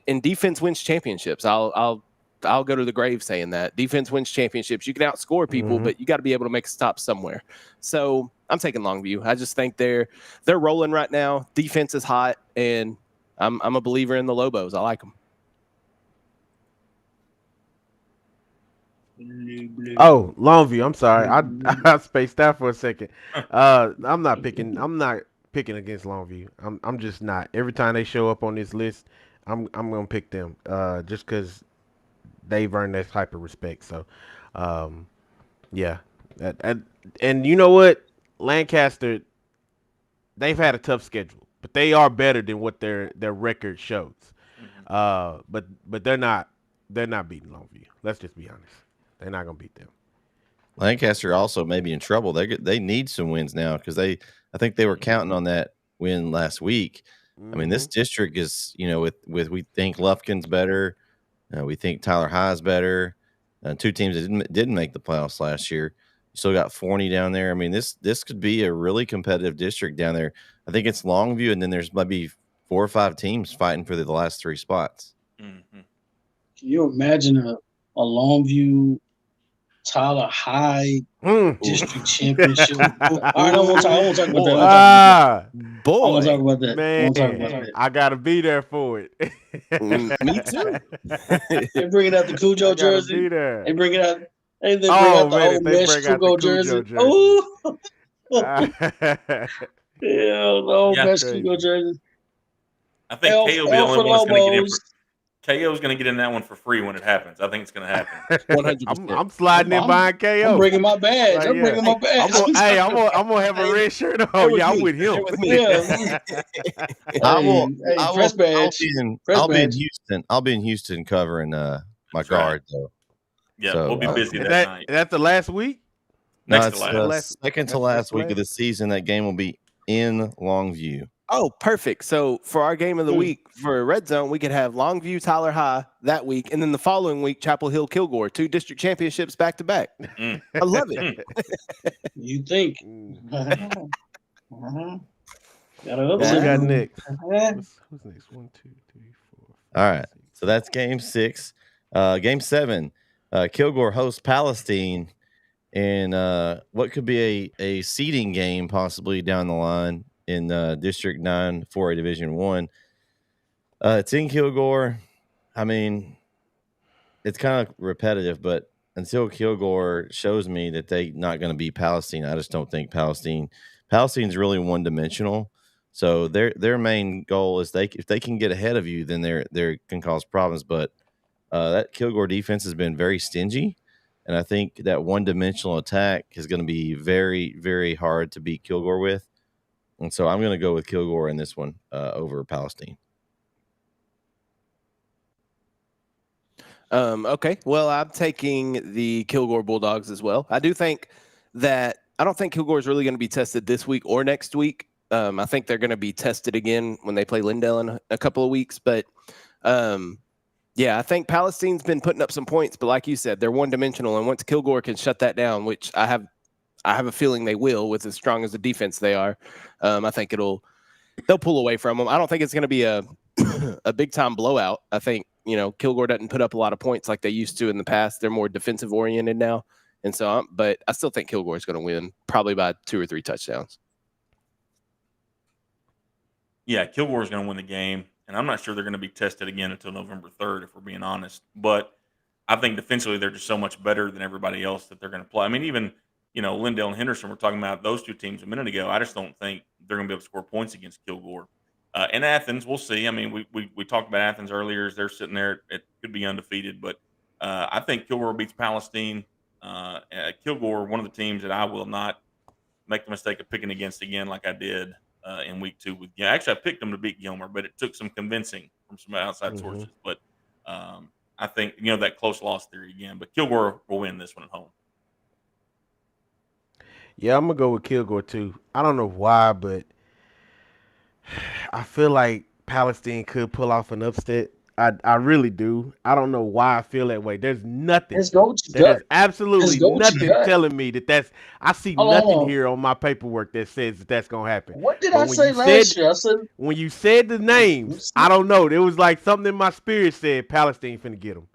And defense wins championships. I'll go to the grave saying that defense wins championships. You can outscore people, but you got to be able to make a stop somewhere. So I'm taking Longview. I just think they're rolling right now. Defense is hot, and I'm a believer in the Lobos. I like them. Oh, Longview. I'm sorry. I spaced out for a second. I'm not picking against Longview. I'm just not. Every time they show up on this list, I'm gonna pick them. Just because they've earned that type of respect. So, yeah. And you know what? Lancaster, they've had a tough schedule, but they are better than what their record shows. But they're not beating Longview. Let's just be honest. They're not gonna beat them. Lancaster also may be in trouble. They need some wins now because I think they were counting on that win last week. I mean, this district is, with we think Lufkin's better, we think Tyler High's better. 2 teams that didn't make the playoffs last year. You still got Forney down there. I mean, this could be a really competitive district down there. I think it's Longview, and then there's maybe 4 or 5 teams fighting for the last 3 spots. Can you imagine a Longview Tyler High district championship? All right, I won't talk about that. Boy, I won't talk about that. Man, I gotta be there for it. Me too. They bring it out the Cujo jersey. They bring it out. They bring out the old Mexico jersey. Oh, yeah, the old Mexico jersey. I think KO will be the only one that's going to get in. KO's going to get in that one for free when it happens. I think it's going to happen. 100%. I'm sliding in behind KO. I'm bringing my badge. I'm bringing my badge. I'm gonna have a red shirt on. Yeah, I'm with him. I'll be in Houston. I'll be in Houston covering my guard though. Yeah, so, we'll be busy that night. Is that the last week? Next to last. Second to last week of the season. That game will be in Longview. Oh, perfect. So for our game of the week for Red Zone, we could have Longview, Tyler High that week. And then the following week, Chapel Hill, Kilgore, 2 district championships back to back. I love it. You think? Got next. Who's next? 1, 2, 3, 4. All right. So that's game 6. Game 7, Kilgore hosts Palestine in what could be a seeding game possibly down the line in District 9 4A Division 1. It's in Kilgore. I mean, it's kind of repetitive, but until Kilgore shows me that they're not going to beat Palestine, I just don't think Palestine's really one dimensional. So their main goal is if they can get ahead of you, then they can cause problems. But that Kilgore defense has been very stingy, and I think that one dimensional attack is going to be very, very hard to beat Kilgore with. And so I'm going to go with Kilgore in this one over Palestine. Okay. Well, I'm taking the Kilgore Bulldogs as well. I don't think Kilgore is really going to be tested this week or next week. I think they're going to be tested again when they play Lindale in a couple of weeks. But yeah, I think Palestine's been putting up some points, but like you said, they're one dimensional. And once Kilgore can shut that down, which I have a feeling they will with as strong as the defense they are, I think they'll pull away from them. I don't think it's going to be a big time blowout. I think, Kilgore doesn't put up a lot of points like they used to in the past. They're more defensive oriented now. And so, but I still think Kilgore is going to win probably by 2 or 3 touchdowns. Yeah, Kilgore is going to win the game. And I'm not sure they're going to be tested again until November 3rd, if we're being honest. But I think defensively they're just so much better than everybody else that they're going to play. I mean, even, Lindale and Henderson, we're talking about those two teams a minute ago. I just don't think they're going to be able to score points against Kilgore. In Athens, we'll see. I mean, we talked about Athens earlier as they're sitting there. It could be undefeated. But I think Kilgore beats Palestine. Kilgore, one of the teams that I will not make the mistake of picking against again like I did in week 2 with actually I picked them to beat Gilmer, but it took some convincing from some outside sources. But I think that close loss theory again. But Kilgore will win this one at home. Yeah, I'm gonna go with Kilgore too. I don't know why, but I feel like Palestine could pull off an upset. I really do. I don't know why I feel that way. There's nothing. There's absolutely nothing telling me that's. I see nothing here on my paperwork that says that's gonna happen. What did I say last year? I said when you said the names, I don't know. There was like something in my spirit said Palestine finna get them.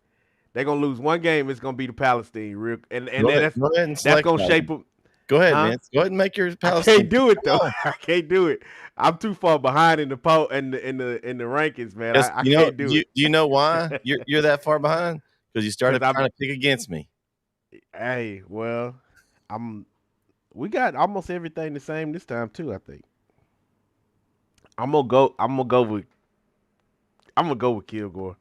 They're gonna lose one game. It's gonna be the Palestine, and that's gonna shape them. Go ahead, man. Go ahead and make your Palestine. I can't do it though. I can't do it. I'm too far behind in the rankings, man. I can't do it. Do you know why you're that far behind? Because you started trying to pick against me. Hey, well, we got almost everything the same this time too. I think I'm gonna go with Kilgore.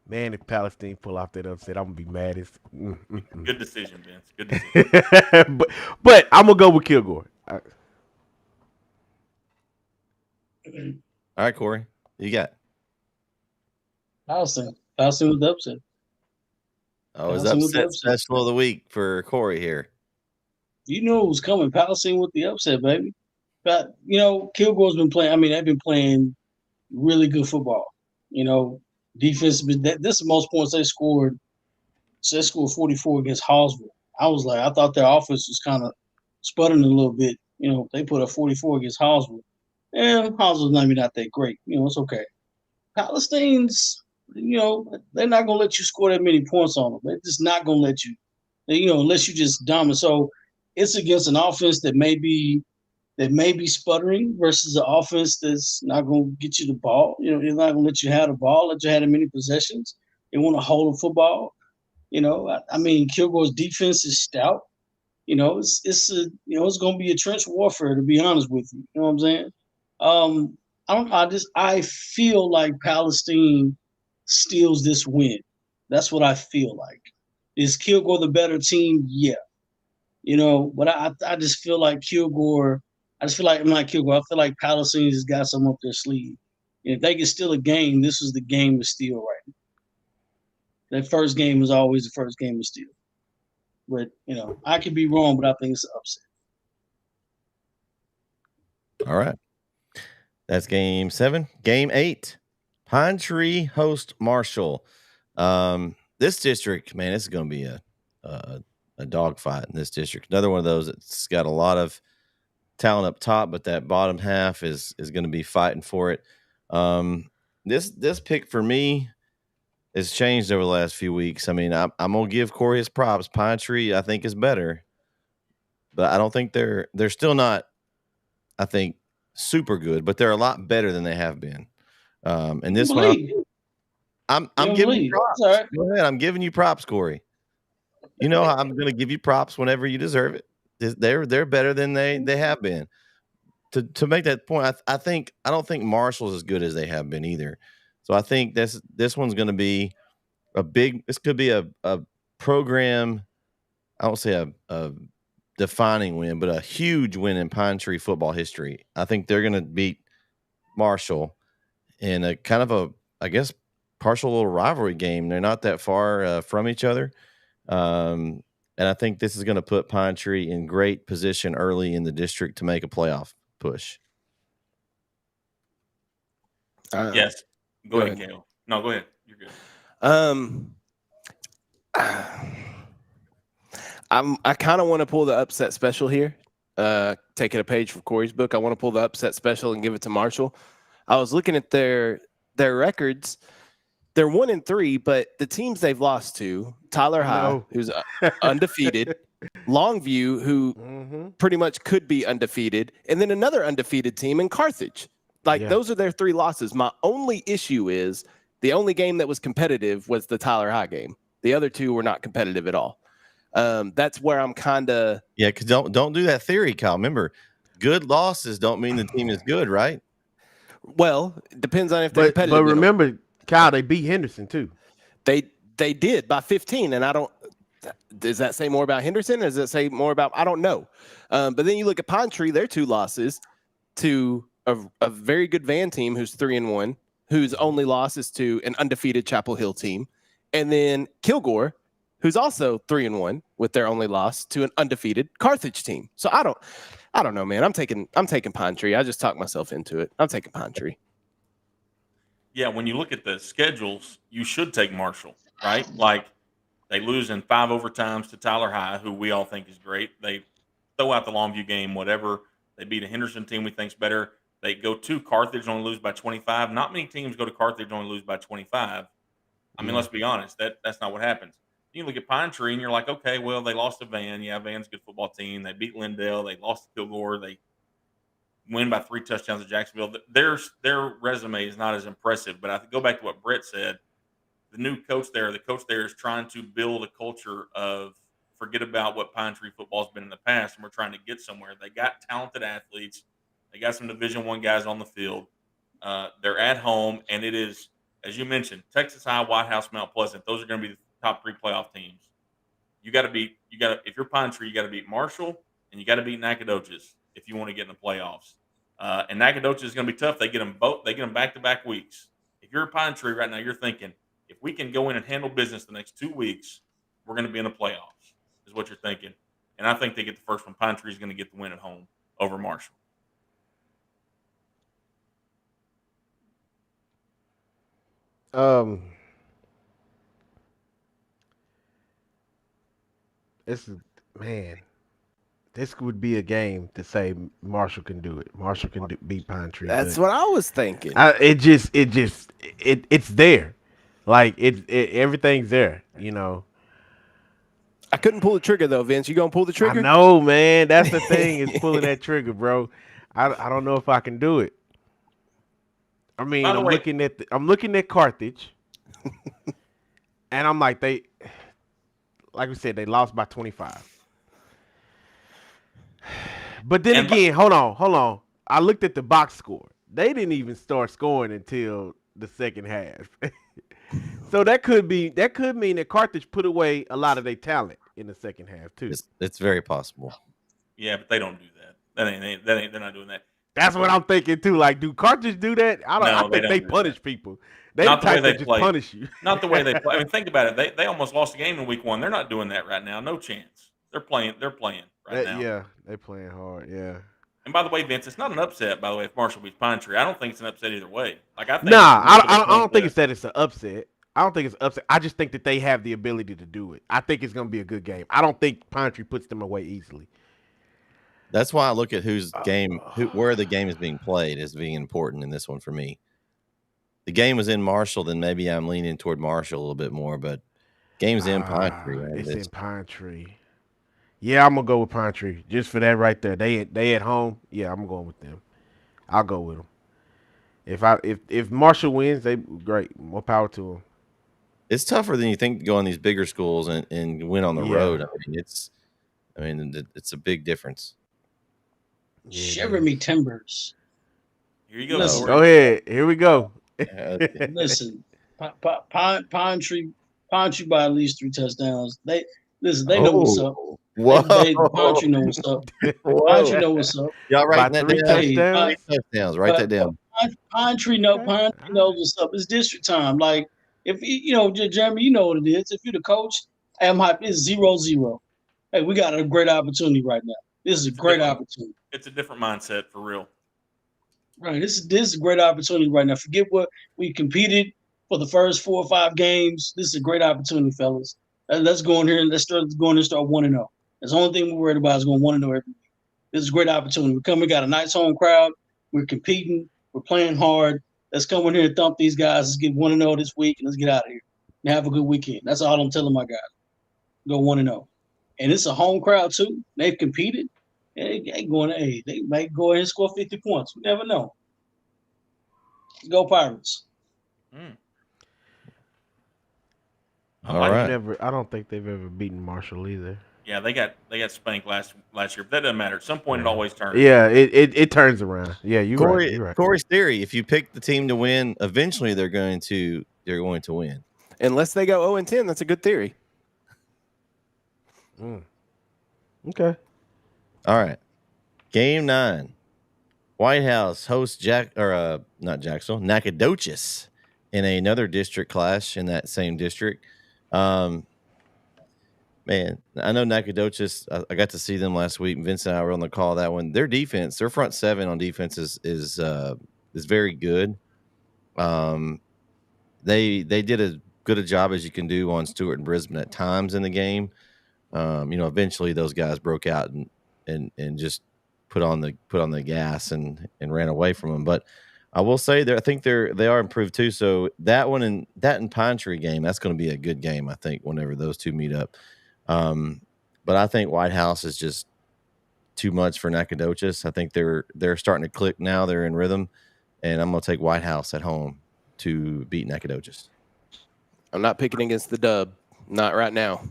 Man, if Palestine pull off that upset, I'm gonna be mad as. Good decision, Vince. Good decision. but I'm gonna go with Kilgore. All right, Corey, you got Palestine with the upset. Oh, it's upset special of the week for Corey here. You knew it was coming. Palestine with the upset, baby. But Kilgore's been playing. I mean, they've been playing really good football. Defense. This is the most points they scored. So they scored 44 against Hallsville. I thought their offense was kind of sputtering a little bit. They put up 44 against Hallsville. And Hallsville's maybe not that great. It's okay. Palestine's, they're not gonna let you score that many points on them. They're just not gonna let you. Unless you just dominate. So it's against an offense that may be sputtering versus an offense that's not going to get you the ball. They're not going to let you have the ball, let you have many possessions. They want to hold the football. I mean, Kilgore's defense is stout. It's going to be a trench warfare, to be honest with you. You know what I'm saying? I don't know. I feel like Palestine steals this win. That's what I feel like. Is Kilgore the better team? Yeah. But I just feel like Kilgore. I feel like Palestine has got some up their sleeve. And if they can steal a game, this is the game to steal right now. That first game is always the first game to steal. But, I could be wrong, but I think it's an upset. All right. That's game 7. Game 8. Pine Tree host Marshall. This district, man, this is going to be a dogfight in this district. Another one of those that's got a lot of talent up top, but that bottom half is going to be fighting for it. This pick for me has changed over the last few weeks. I mean, I'm going to give Corey his props. Pine Tree, I think, is better, but I don't think they're still not, I think, super good, but they're a lot better than they have been. And this one, I'm giving you props. Right. Go ahead. I'm giving you props, Corey. You know, I'm going to give you props whenever you deserve it. They're better than they have been. To make that point, I don't think Marshall's as good as they have been either. So I think this one's going to be this could be a program. I won't say a defining win, but a huge win in Pine Tree football history. I think they're going to beat Marshall in a kind of a, I guess, partial little rivalry game. They're not that far from each other. And I think this is going to put Pine Tree in great position early in the district to make a playoff push. Yes. Go ahead, Kale. No, go ahead. You're good. I kind of want to pull the upset special here. Taking a page from Corey's book, I want to pull the upset special and give it to Marshall. I was looking at their records. They're 1-3, but the teams they've lost to, Tyler High, who's undefeated, Longview, who pretty much could be undefeated, and then another undefeated team in Carthage. Those are their 3 losses. My only issue is the only game that was competitive was the Tyler High game. The other 2 were not competitive at all. That's where I'm kind of because don't do that theory, Kyle. Remember, good losses don't mean the team is good, right? Well, it depends on if they're competitive. But remember, Kyle, they beat Henderson too. They did by 15, and I don't. Does that say more about Henderson, or does it say more about? I don't know. But then you look at Pine Tree; their 2 losses to a very good Van team who's 3-1, whose only loss is to an undefeated Chapel Hill team, and then Kilgore, who's also 3-1 with their only loss to an undefeated Carthage team. So I don't know, man. I'm taking Pine Tree. I just talked myself into it. I'm taking Pine Tree. Yeah, when you look at the schedules, you should take Marshall, right? Like they lose in 5 overtimes to Tyler High, who we all think is great. They throw out the Longview game, whatever. They beat a Henderson team we think's better. They go to Carthage, only lose by 25. Not many teams go to Carthage, only lose by 25. I mean, let's be honest. That's not what happens. You look at Pine Tree, and you're like, okay, well, they lost to Van. Yeah, Van's a good football team. They beat Lindale. They lost to Kilgore. They win by 3 touchdowns at Jacksonville. Their resume is not as impressive. But I go back to what Brett said. The new coach there, is trying to build a culture of forget about what Pine Tree football's been in the past, and we're trying to get somewhere. They got talented athletes. They got some Division I guys on the field. They're at home, and it is, as you mentioned, Texas High, White House, Mount Pleasant. Those are going to be the top 3 playoff teams. If you're Pine Tree, you got to beat Marshall, and you got to beat Nacogdoches if you want to get in the playoffs. And Nacogdoches is going to be tough. They get them both. They get them back-to-back weeks. If you're a Pine Tree right now, you're thinking, if we can go in and handle business the next 2 weeks, we're going to be in the playoffs, is what you're thinking. And I think they get the first one. Pine Tree is going to get the win at home over Marshall. This would be a game to say Marshall can do it. Marshall can beat Pine Tree. That's what I was thinking. It's there. Like everything's there, you know. I couldn't pull the trigger though, Vince. You gonna pull the trigger? I know, man. That's the thing, is pulling that trigger, bro. I don't know if I can do it. I mean, I'm looking at Carthage, and I'm like, like we said, they lost by 25. But then again, hold on. I looked at the box score. They didn't even start scoring until the second half. So that could mean that Carthage put away a lot of their talent in the second half too. It's very possible. Yeah, but they don't do that. They're not doing that. That's what I'm thinking too. Like, do Carthage do that? I think they punish people. They not the way they just punish you. Not the way they play. I mean, think about it. They almost lost a game in week 1. They're not doing that right now. No chance. They're playing right now. Yeah, they're playing hard. Yeah. And by the way, Vince, it's not an upset. By the way, if Marshall beats Pine Tree, I don't think it's an upset either way. Like I think. I don't think it's that it's an upset. I don't think it's upset. I just think that they have the ability to do it. I think it's going to be a good game. I don't think Pine Tree puts them away easily. That's why I look at where the game is being played as being important in this one for me. The game was in Marshall, then maybe I'm leaning toward Marshall a little bit more, but game's in Pine Tree. Right? It's in Pine Tree. Yeah, I'm gonna go with Pine Tree just for that right there. They at home. Yeah, I'm going with them. I'll go with them. If Marshall wins, they great. More power to them. it's tougher than you think to go on these bigger schools and win on the road. I mean, it's a big difference. Yeah, Shiver me timbers. Here you go. Listen, go ahead. Here we go. listen. Pine Tree by at least 3 touchdowns. They know what's up. Whoa. Pine Tree know what's up. Whoa. Pine Tree know what's up. Y'all writing By that 3 down? touchdowns? 3 touchdowns. Write that down. Pine Tree knows what's up. It's district time. Like if Jeremy, you know what it is. If you're the coach, I'm hyped. It's 0-0. Hey, we got a great opportunity right now. This is a great opportunity. It's a different mindset for real. Right. This is a great opportunity right now. Forget what we competed for the first 4 or 5 games. This is a great opportunity, fellas. Let's go in here and let's start 1-0. That's the only thing we're worried about is going 1-0 every week. This is a great opportunity. We got a nice home crowd. We're competing. We're playing hard. Let's come in here and thump these guys. Let's get 1-0 this week and let's get out of here and have a good weekend. That's all I'm telling my guys. Go 1-0. And it's a home crowd too. They've competed. They might go ahead and score 50 points. We never know. Go Pirates. All right. I don't think they've ever beaten Marshall either. Yeah, they got spanked last year. But that doesn't matter. At some point, it always turns. Yeah, it turns around. Yeah, you're right. Corey's theory: if you pick the team to win, eventually they're going to win. Unless they go 0-10, that's a good theory. Okay. All right. Game 9. White House hosts Nacogdoches in another district clash in that same district. Man, I know Nacogdoches. I got to see them last week. Vincent and I were on the call that one. Their defense, their front seven on defense is very good. They did as good a job as you can do on Stewart and Brisbane at times in the game. Eventually those guys broke out and just put on the gas and ran away from them. But I will say I think they are improved too. So that one and Pine Tree game, that's going to be a good game, I think, whenever those two meet up. But I think White House is just too much for Nacogdoches. I think they're starting to click now. They're in rhythm, and I'm going to take White House at home to beat Nacogdoches. I'm not picking against the dub. Not right now.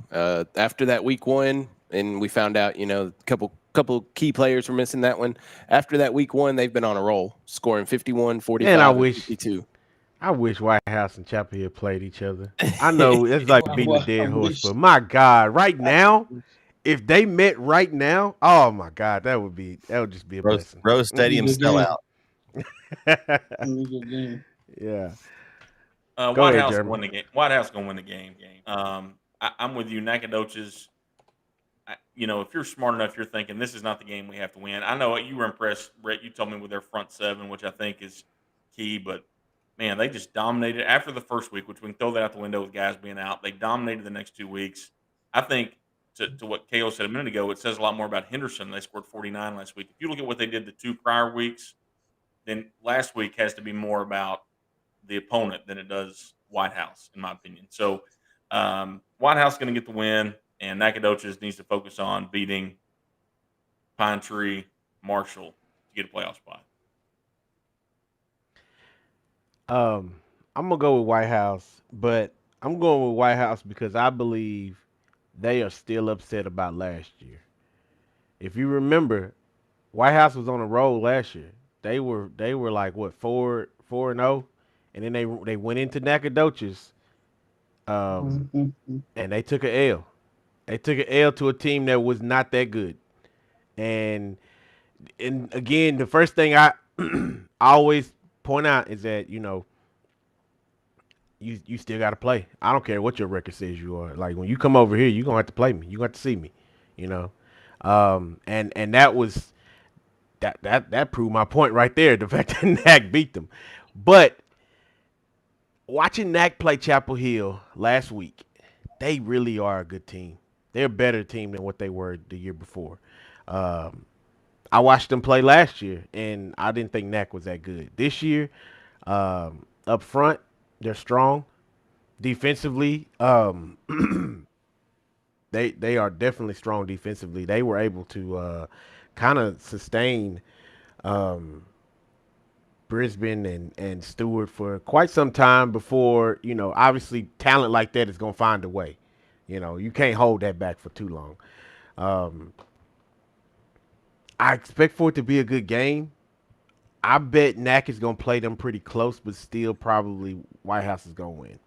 After that week 1, and we found out, a couple key players were missing that one. After that week 1, they've been on a roll, scoring 51, 45, and 52. I wish White House and Chapel Hill played each other. I know it's like beating a dead horse, but my God, right now, if they met right now, oh my God, that would just be a blessing. Rose Stadium sellout. Yeah. White House going to win the game. White House going to win the game. I'm with you, Nacogdoches. If you're smart enough, you're thinking this is not the game we have to win. I know you were impressed, Brett. You told me with their front seven, which I think is key. But man, they just dominated after the first week, which we can throw that out the window with guys being out. They dominated the next 2 weeks. I think to what KO said a minute ago, it says a lot more about Henderson. They scored 49 last week. If you look at what they did the 2 prior weeks, then last week has to be more about the opponent than it does White House, in my opinion. So White House is going to get the win, and Nacogdoches needs to focus on beating Pine Tree, Marshall to get a playoff spot. I'm going to go with White House, but I'm going with White House because I believe they are still upset about last year. If you remember, White House was on a roll last year. They were like what 4-0, and then they went into Nacogdoches, and they took an L. They took an L to a team that was not that good. And again, the first thing I always point out is that you still got to play. I don't care what your record says you are. Like when you come over here, you're gonna have to play me. You got to see me. And that was that proved my point right there. The fact that NAC beat them, but watching NAC play Chapel Hill last week, they really are a good team. They're a better team than what they were the year before. I watched them play last year, and I didn't think NAC was that good. This year, up front, they're strong. Defensively, they are definitely strong defensively. They were able to kind of sustain Brisbane and Stewart for quite some time before, obviously talent like that is going to find a way. You can't hold that back for too long. I expect for it to be a good game. I bet Knack is going to play them pretty close, but still probably White House is going to win.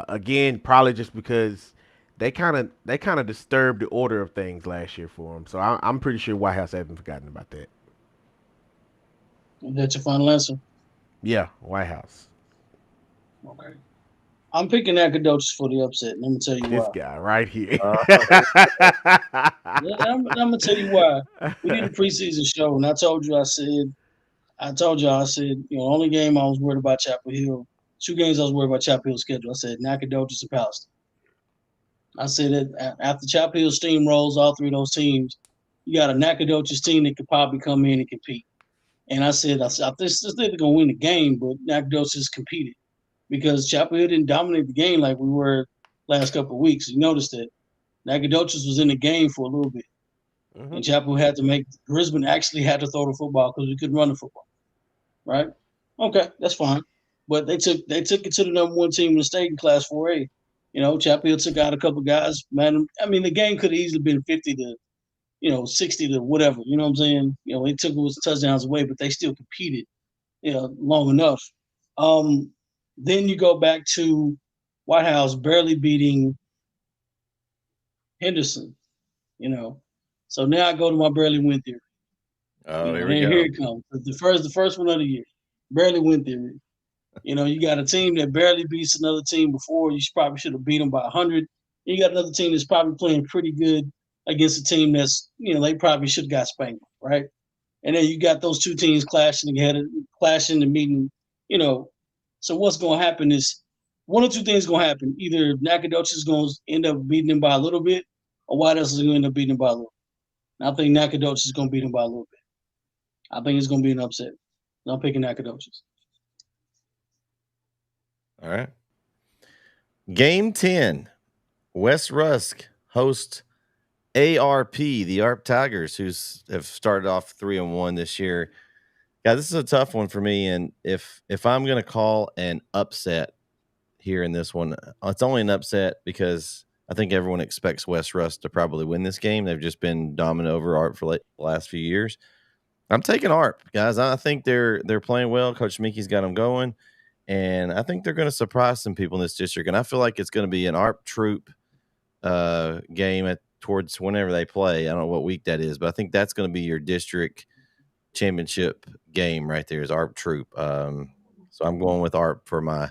Again, probably just because they kind of disturbed the order of things last year for them. So I'm pretty sure White House haven't forgotten about that. That's your final answer? Yeah, White House. Okay. I'm picking Nacogdoches for the upset. And I'm going to tell you This why. guy right here. I'm going to tell you why. We did a preseason show, and I told you, I said, only game I was worried about Chapel Hill. 2 games I was worried about Chapel Hill's schedule. I said Nacogdoches and Palestine. I said that after Chapel Hill steamrolls all 3 of those teams, you got a Nacogdoches team that could probably come in and compete. And I said they're going to win the game, but Nacogdoches competed because Chapel Hill didn't dominate the game like we were last couple of weeks. You noticed that Nacogdoches was in the game for a little bit. Mm-hmm. And Chapel had to Brisbane actually had to throw the football because we couldn't run the football. Right? Okay, that's fine. But they took it to the number 1 team in the state in Class 4A. Chapel Hill took out a couple guys. Man, I mean, the game could have easily been 50 to 60 to whatever. You know what I'm saying? They took those touchdowns away, but they still competed, long enough. Then you go back to White House barely beating Henderson, So now I go to my barely win theory. Oh, here we go. Here it comes. The first one of the year. Barely win theory. You got a team that barely beats another team before. You probably should have beat them by 100. You got another team that's probably playing pretty good against a team that's, they probably should have got spanked, right? And then you got those 2 teams clashing and meeting, So what's going to happen is one or 2 things going to happen. Either Nacogdoches is going to end up beating them by a little bit, or White House is going to end up beating them by a little bit. And I think Nacogdoches is going to beat them by a little bit. I think it's going to be an upset. I'm picking Nacogdoches. All right. Game 10. West Rusk host ARP, the ARP Tigers, who have started off 3-1 this year. Yeah, this is a tough one for me. And if I'm going to call an upset here in this one, it's only an upset because I think everyone expects West Rusk to probably win this game. They've just been dominant over ARP for the last few years. I'm taking ARP, guys. I think they're playing well. Coach Mickey's got them going. And I think they're going to surprise some people in this district. And I feel like it's going to be an ARP Troop game towards whenever they play. I don't know what week that is, but I think that's going to be your district championship game right there is ARP Troop. So I'm going with ARP for my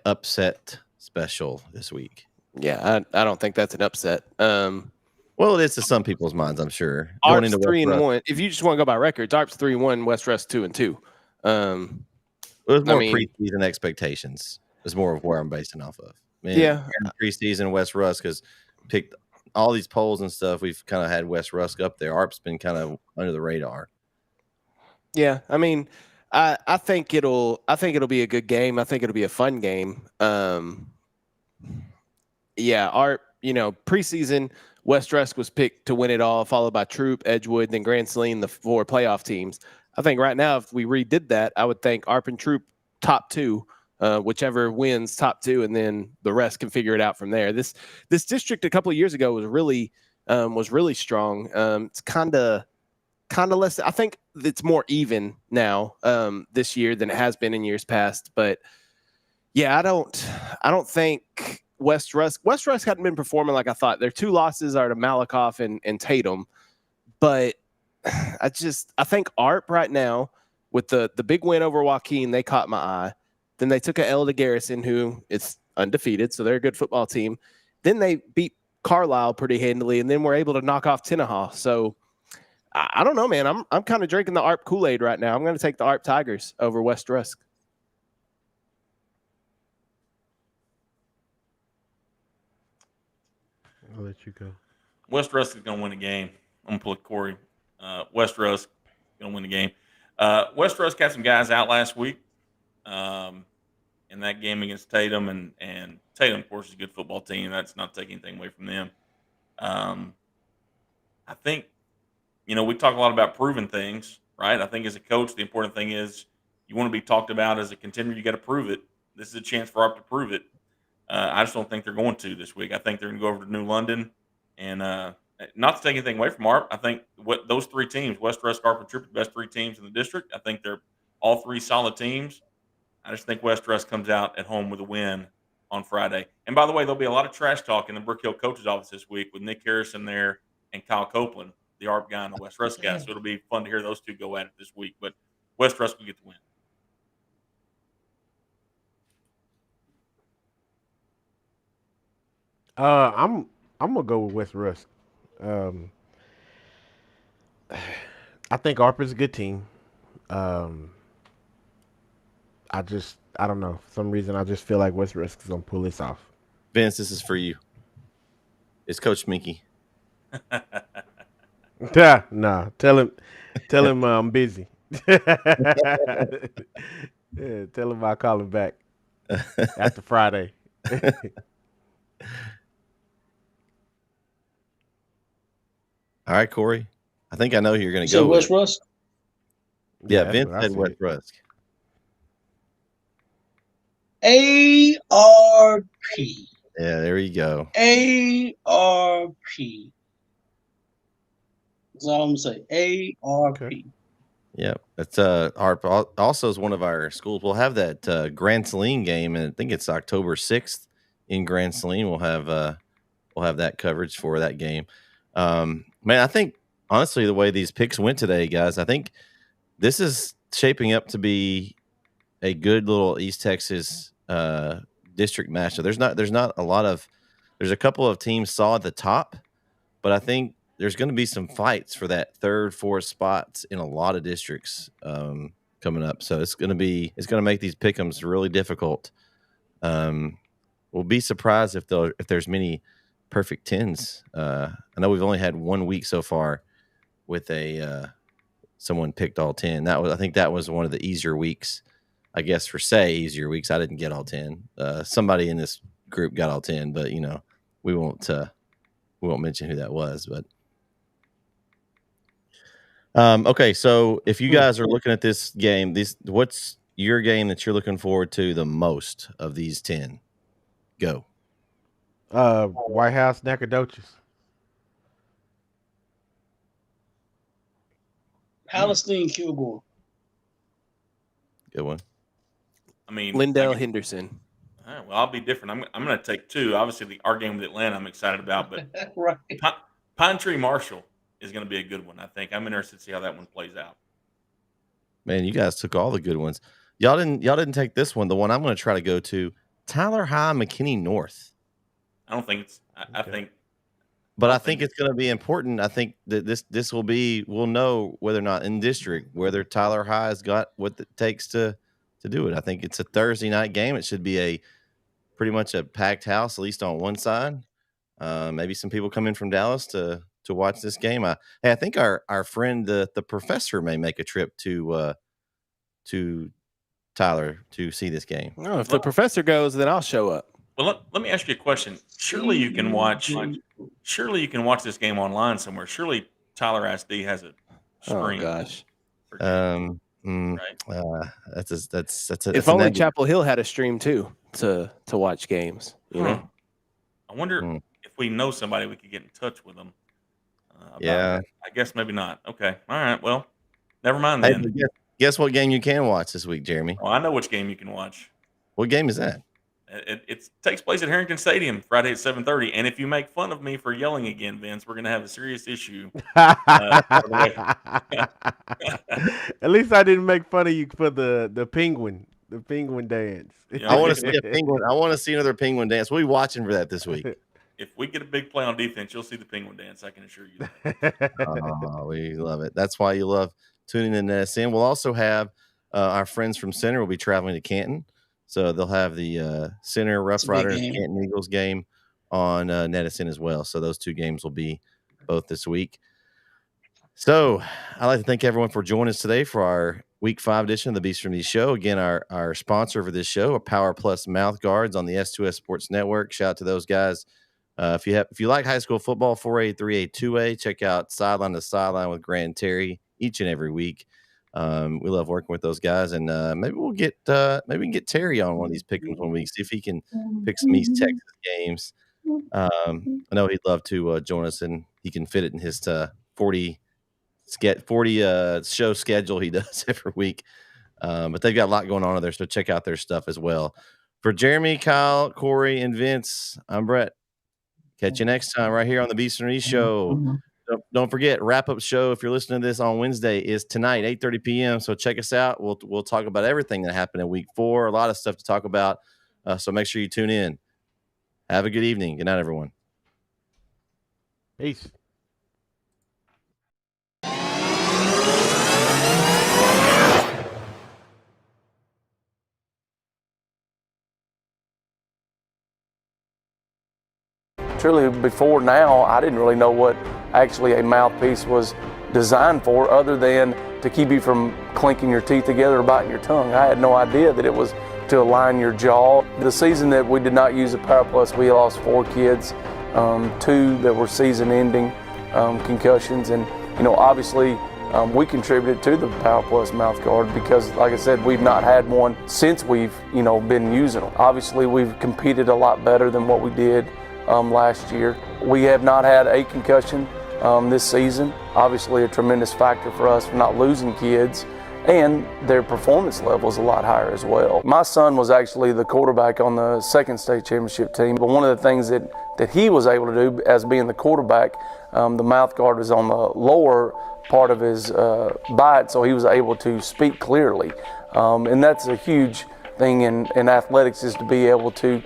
upset special this week. Yeah, I don't think that's an upset. Well, it is to some people's minds, I'm sure. ARP's 3-1. If you just want to go by records, ARP's 3-1, West Rusk 2-2. It was more preseason expectations. It's more of where I'm basing off of. Preseason West Rusk has picked all these polls and stuff. We've kind of had West Rusk up there. ARP's been kind of under the radar. Yeah, I mean, I think it'll be a good game. I think it'll be a fun game. ARP. Preseason West Rusk was picked to win it all, followed by Troop, Edgewood, then Grand Saline, the 4 playoff teams. I think right now, if we redid that, I would think ARP and Troop top 2, whichever wins top 2, and then the rest can figure it out from there. This district a couple of years ago was really strong. It's kind of less. I think it's more even now this year than it has been in years past. But yeah, I don't think West Rusk hadn't been performing like I thought. Their 2 losses are to Malakoff and Tatum, but I think ARP right now with the big win over Joaquin, they caught my eye. Then they took a L to Garrison, who is undefeated, so they're a good football team. Then they beat Carlisle pretty handily, and then were able to knock off Tenaha. So I don't know, man. I'm kind of drinking the ARP Kool-Aid right now. I'm going to take the ARP Tigers over West Rusk. I'll let you go. West Rusk is going to win the game. I'm going to pull Corey. West Rusk going to win the game. West Rusk had some guys out last week in that game against Tatum, and Tatum, of course, is a good football team. That's not taking anything away from them. I think, we talk a lot about proving things, right? I think as a coach, the important thing is you want to be talked about as a contender. You got to prove it. This is a chance for ARP to prove it. I just don't think they're going to this week. I think they're going to go over to New London, and not to take anything away from ARP. I think what those three teams, West, Rusk, ARP, and Trip, the best three teams in the district. I think they're all three solid teams. I just think West Rusk comes out at home with a win on Friday. And by the way, there'll be a lot of trash talk in the Brook Hill coach's office this week with Nick Harrison there and Kyle Copeland, the ARP guy and the West Rusk guy. So it'll be fun to hear those two go at it this week. But West Rusk will get the win. I'm gonna go with West Rusk. I think ARPA's a good team. I don't know. For some reason, I just feel like West Rusk is gonna pull this off. Vince, this is for you. It's Coach Minky. Nah, tell him I'm busy. Yeah, tell him I'll call him back after Friday. All right, Corey. I think I know who you're going to go West with. Rusk? Yeah, Vince said West Rusk. ARP. Yeah, there you go. ARP. That's all I'm going to say. ARP. Okay. Yep. That's ARP also is one of our schools. We'll have that Grand Saline game, and I think it's October 6th in Grand Saline. We'll have that coverage for that game. Man, I think honestly the way these picks went today, guys, I think this is shaping up to be a good little East Texas district matchup. There's not a lot of there's a couple of teams saw at the top, but I think there's going to be some fights for that third, fourth spots in a lot of districts coming up. So it's going to make these pick'ems really difficult. We'll be surprised if there's many perfect 10s. I know we've only had 1 week so far with someone picked all 10. I think that was one of the easier weeks, I guess, for easier weeks. I didn't get all 10. Somebody in this group got all 10, but we won't mention who that was. But okay, so if you guys are looking at this game, what's your game that you're looking forward to the most of these 10? Go. White House, Nacogdoches. Palestine, Kilgore. Good one. I mean, Lindell Henderson. All right, well, I'll be different. I'm going to take two. Obviously, our game with Atlanta, I'm excited about, but right. Pine Tree Marshall is going to be a good one. I think I'm interested to see how that one plays out. Man, you guys took all the good ones. Y'all didn't take this one. The one I'm going to try to go to, Tyler High, McKinney North. I don't think it's. I think. But I think it's going to be important. I think that this will be. We'll know whether or not in district whether Tyler High has got what it takes to do it. I think it's a Thursday night game. It should be pretty much a packed house, at least on one side. Maybe some people come in from Dallas to watch this game. I think our friend the professor may make a trip to Tyler to see this game. No, if the professor goes, then I'll show up. Well, let me ask you a question. Surely you can watch this game online somewhere. Surely Tyler SD has a stream. Oh gosh. Right. That's if only Chapel Hill had a stream too to watch games. You know. I wonder if we know somebody we could get in touch with them. Yeah. I guess maybe not. Okay. All right. Well, never mind then. Hey, guess what game you can watch this week, Jeremy? Oh, I know which game you can watch. What game is that? It takes place at Harrington Stadium Friday at 7:30. And if you make fun of me for yelling again, Vince, we're going to have a serious issue. At least I didn't make fun of you for the penguin dance. I want to see a penguin. I want to see another penguin dance. We'll be watching for that this week. If we get a big play on defense, you'll see the penguin dance. I can assure you. Oh, we love it. That's why you love tuning in to NETSN. We'll also have our friends from Center will be traveling to Canton. So they'll have the Center Rough Riders Canton Eagles game on NETSN as well. So those two games will be both this week. So I'd like to thank everyone for joining us today for our Week 5 edition of the Beast from the Show. Again, our sponsor for this show, are Power Plus Mouth Guards on the S2S Sports Network. Shout out to those guys. If you like high school football, 4A, 3A, 2A, check out Sideline to Sideline with Grant Terry each and every week. We love working with those guys, and maybe we can get Terry on one of these pick'ems one week, see if he can pick some East Texas games. I know he'd love to join us, and he can fit it in his 40 show schedule he does every week. But they've got a lot going on there, so check out their stuff as well. For Jeremy, Kyle, Corey, and Vince, I'm Brett. Catch you next time right here on the Beast and East Show. Don't forget, wrap-up show, if you're listening to this on Wednesday, is tonight, 8:30 p.m. So check us out. We'll talk about everything that happened in week 4. A lot of stuff to talk about. So make sure you tune in. Have a good evening. Good night, everyone. Peace. Truly, before now, I didn't really know what actually a mouthpiece was designed for, other than to keep you from clinking your teeth together or biting your tongue. I had no idea that it was to align your jaw. The season that we did not use a Power Plus, we lost 4 kids, 2 that were season-ending concussions, and obviously we contributed to the Power Plus mouth guard because, like I said, we've not had one since we've been using them. Obviously, we've competed a lot better than what we did last year. We have not had a concussion this season. Obviously a tremendous factor for us for not losing kids, and their performance level is a lot higher as well. My son was actually the quarterback on the second state championship team, but one of the things that he was able to do as being the quarterback, the mouth guard was on the lower part of his bite, so he was able to speak clearly. And that's a huge thing in athletics, is to be able to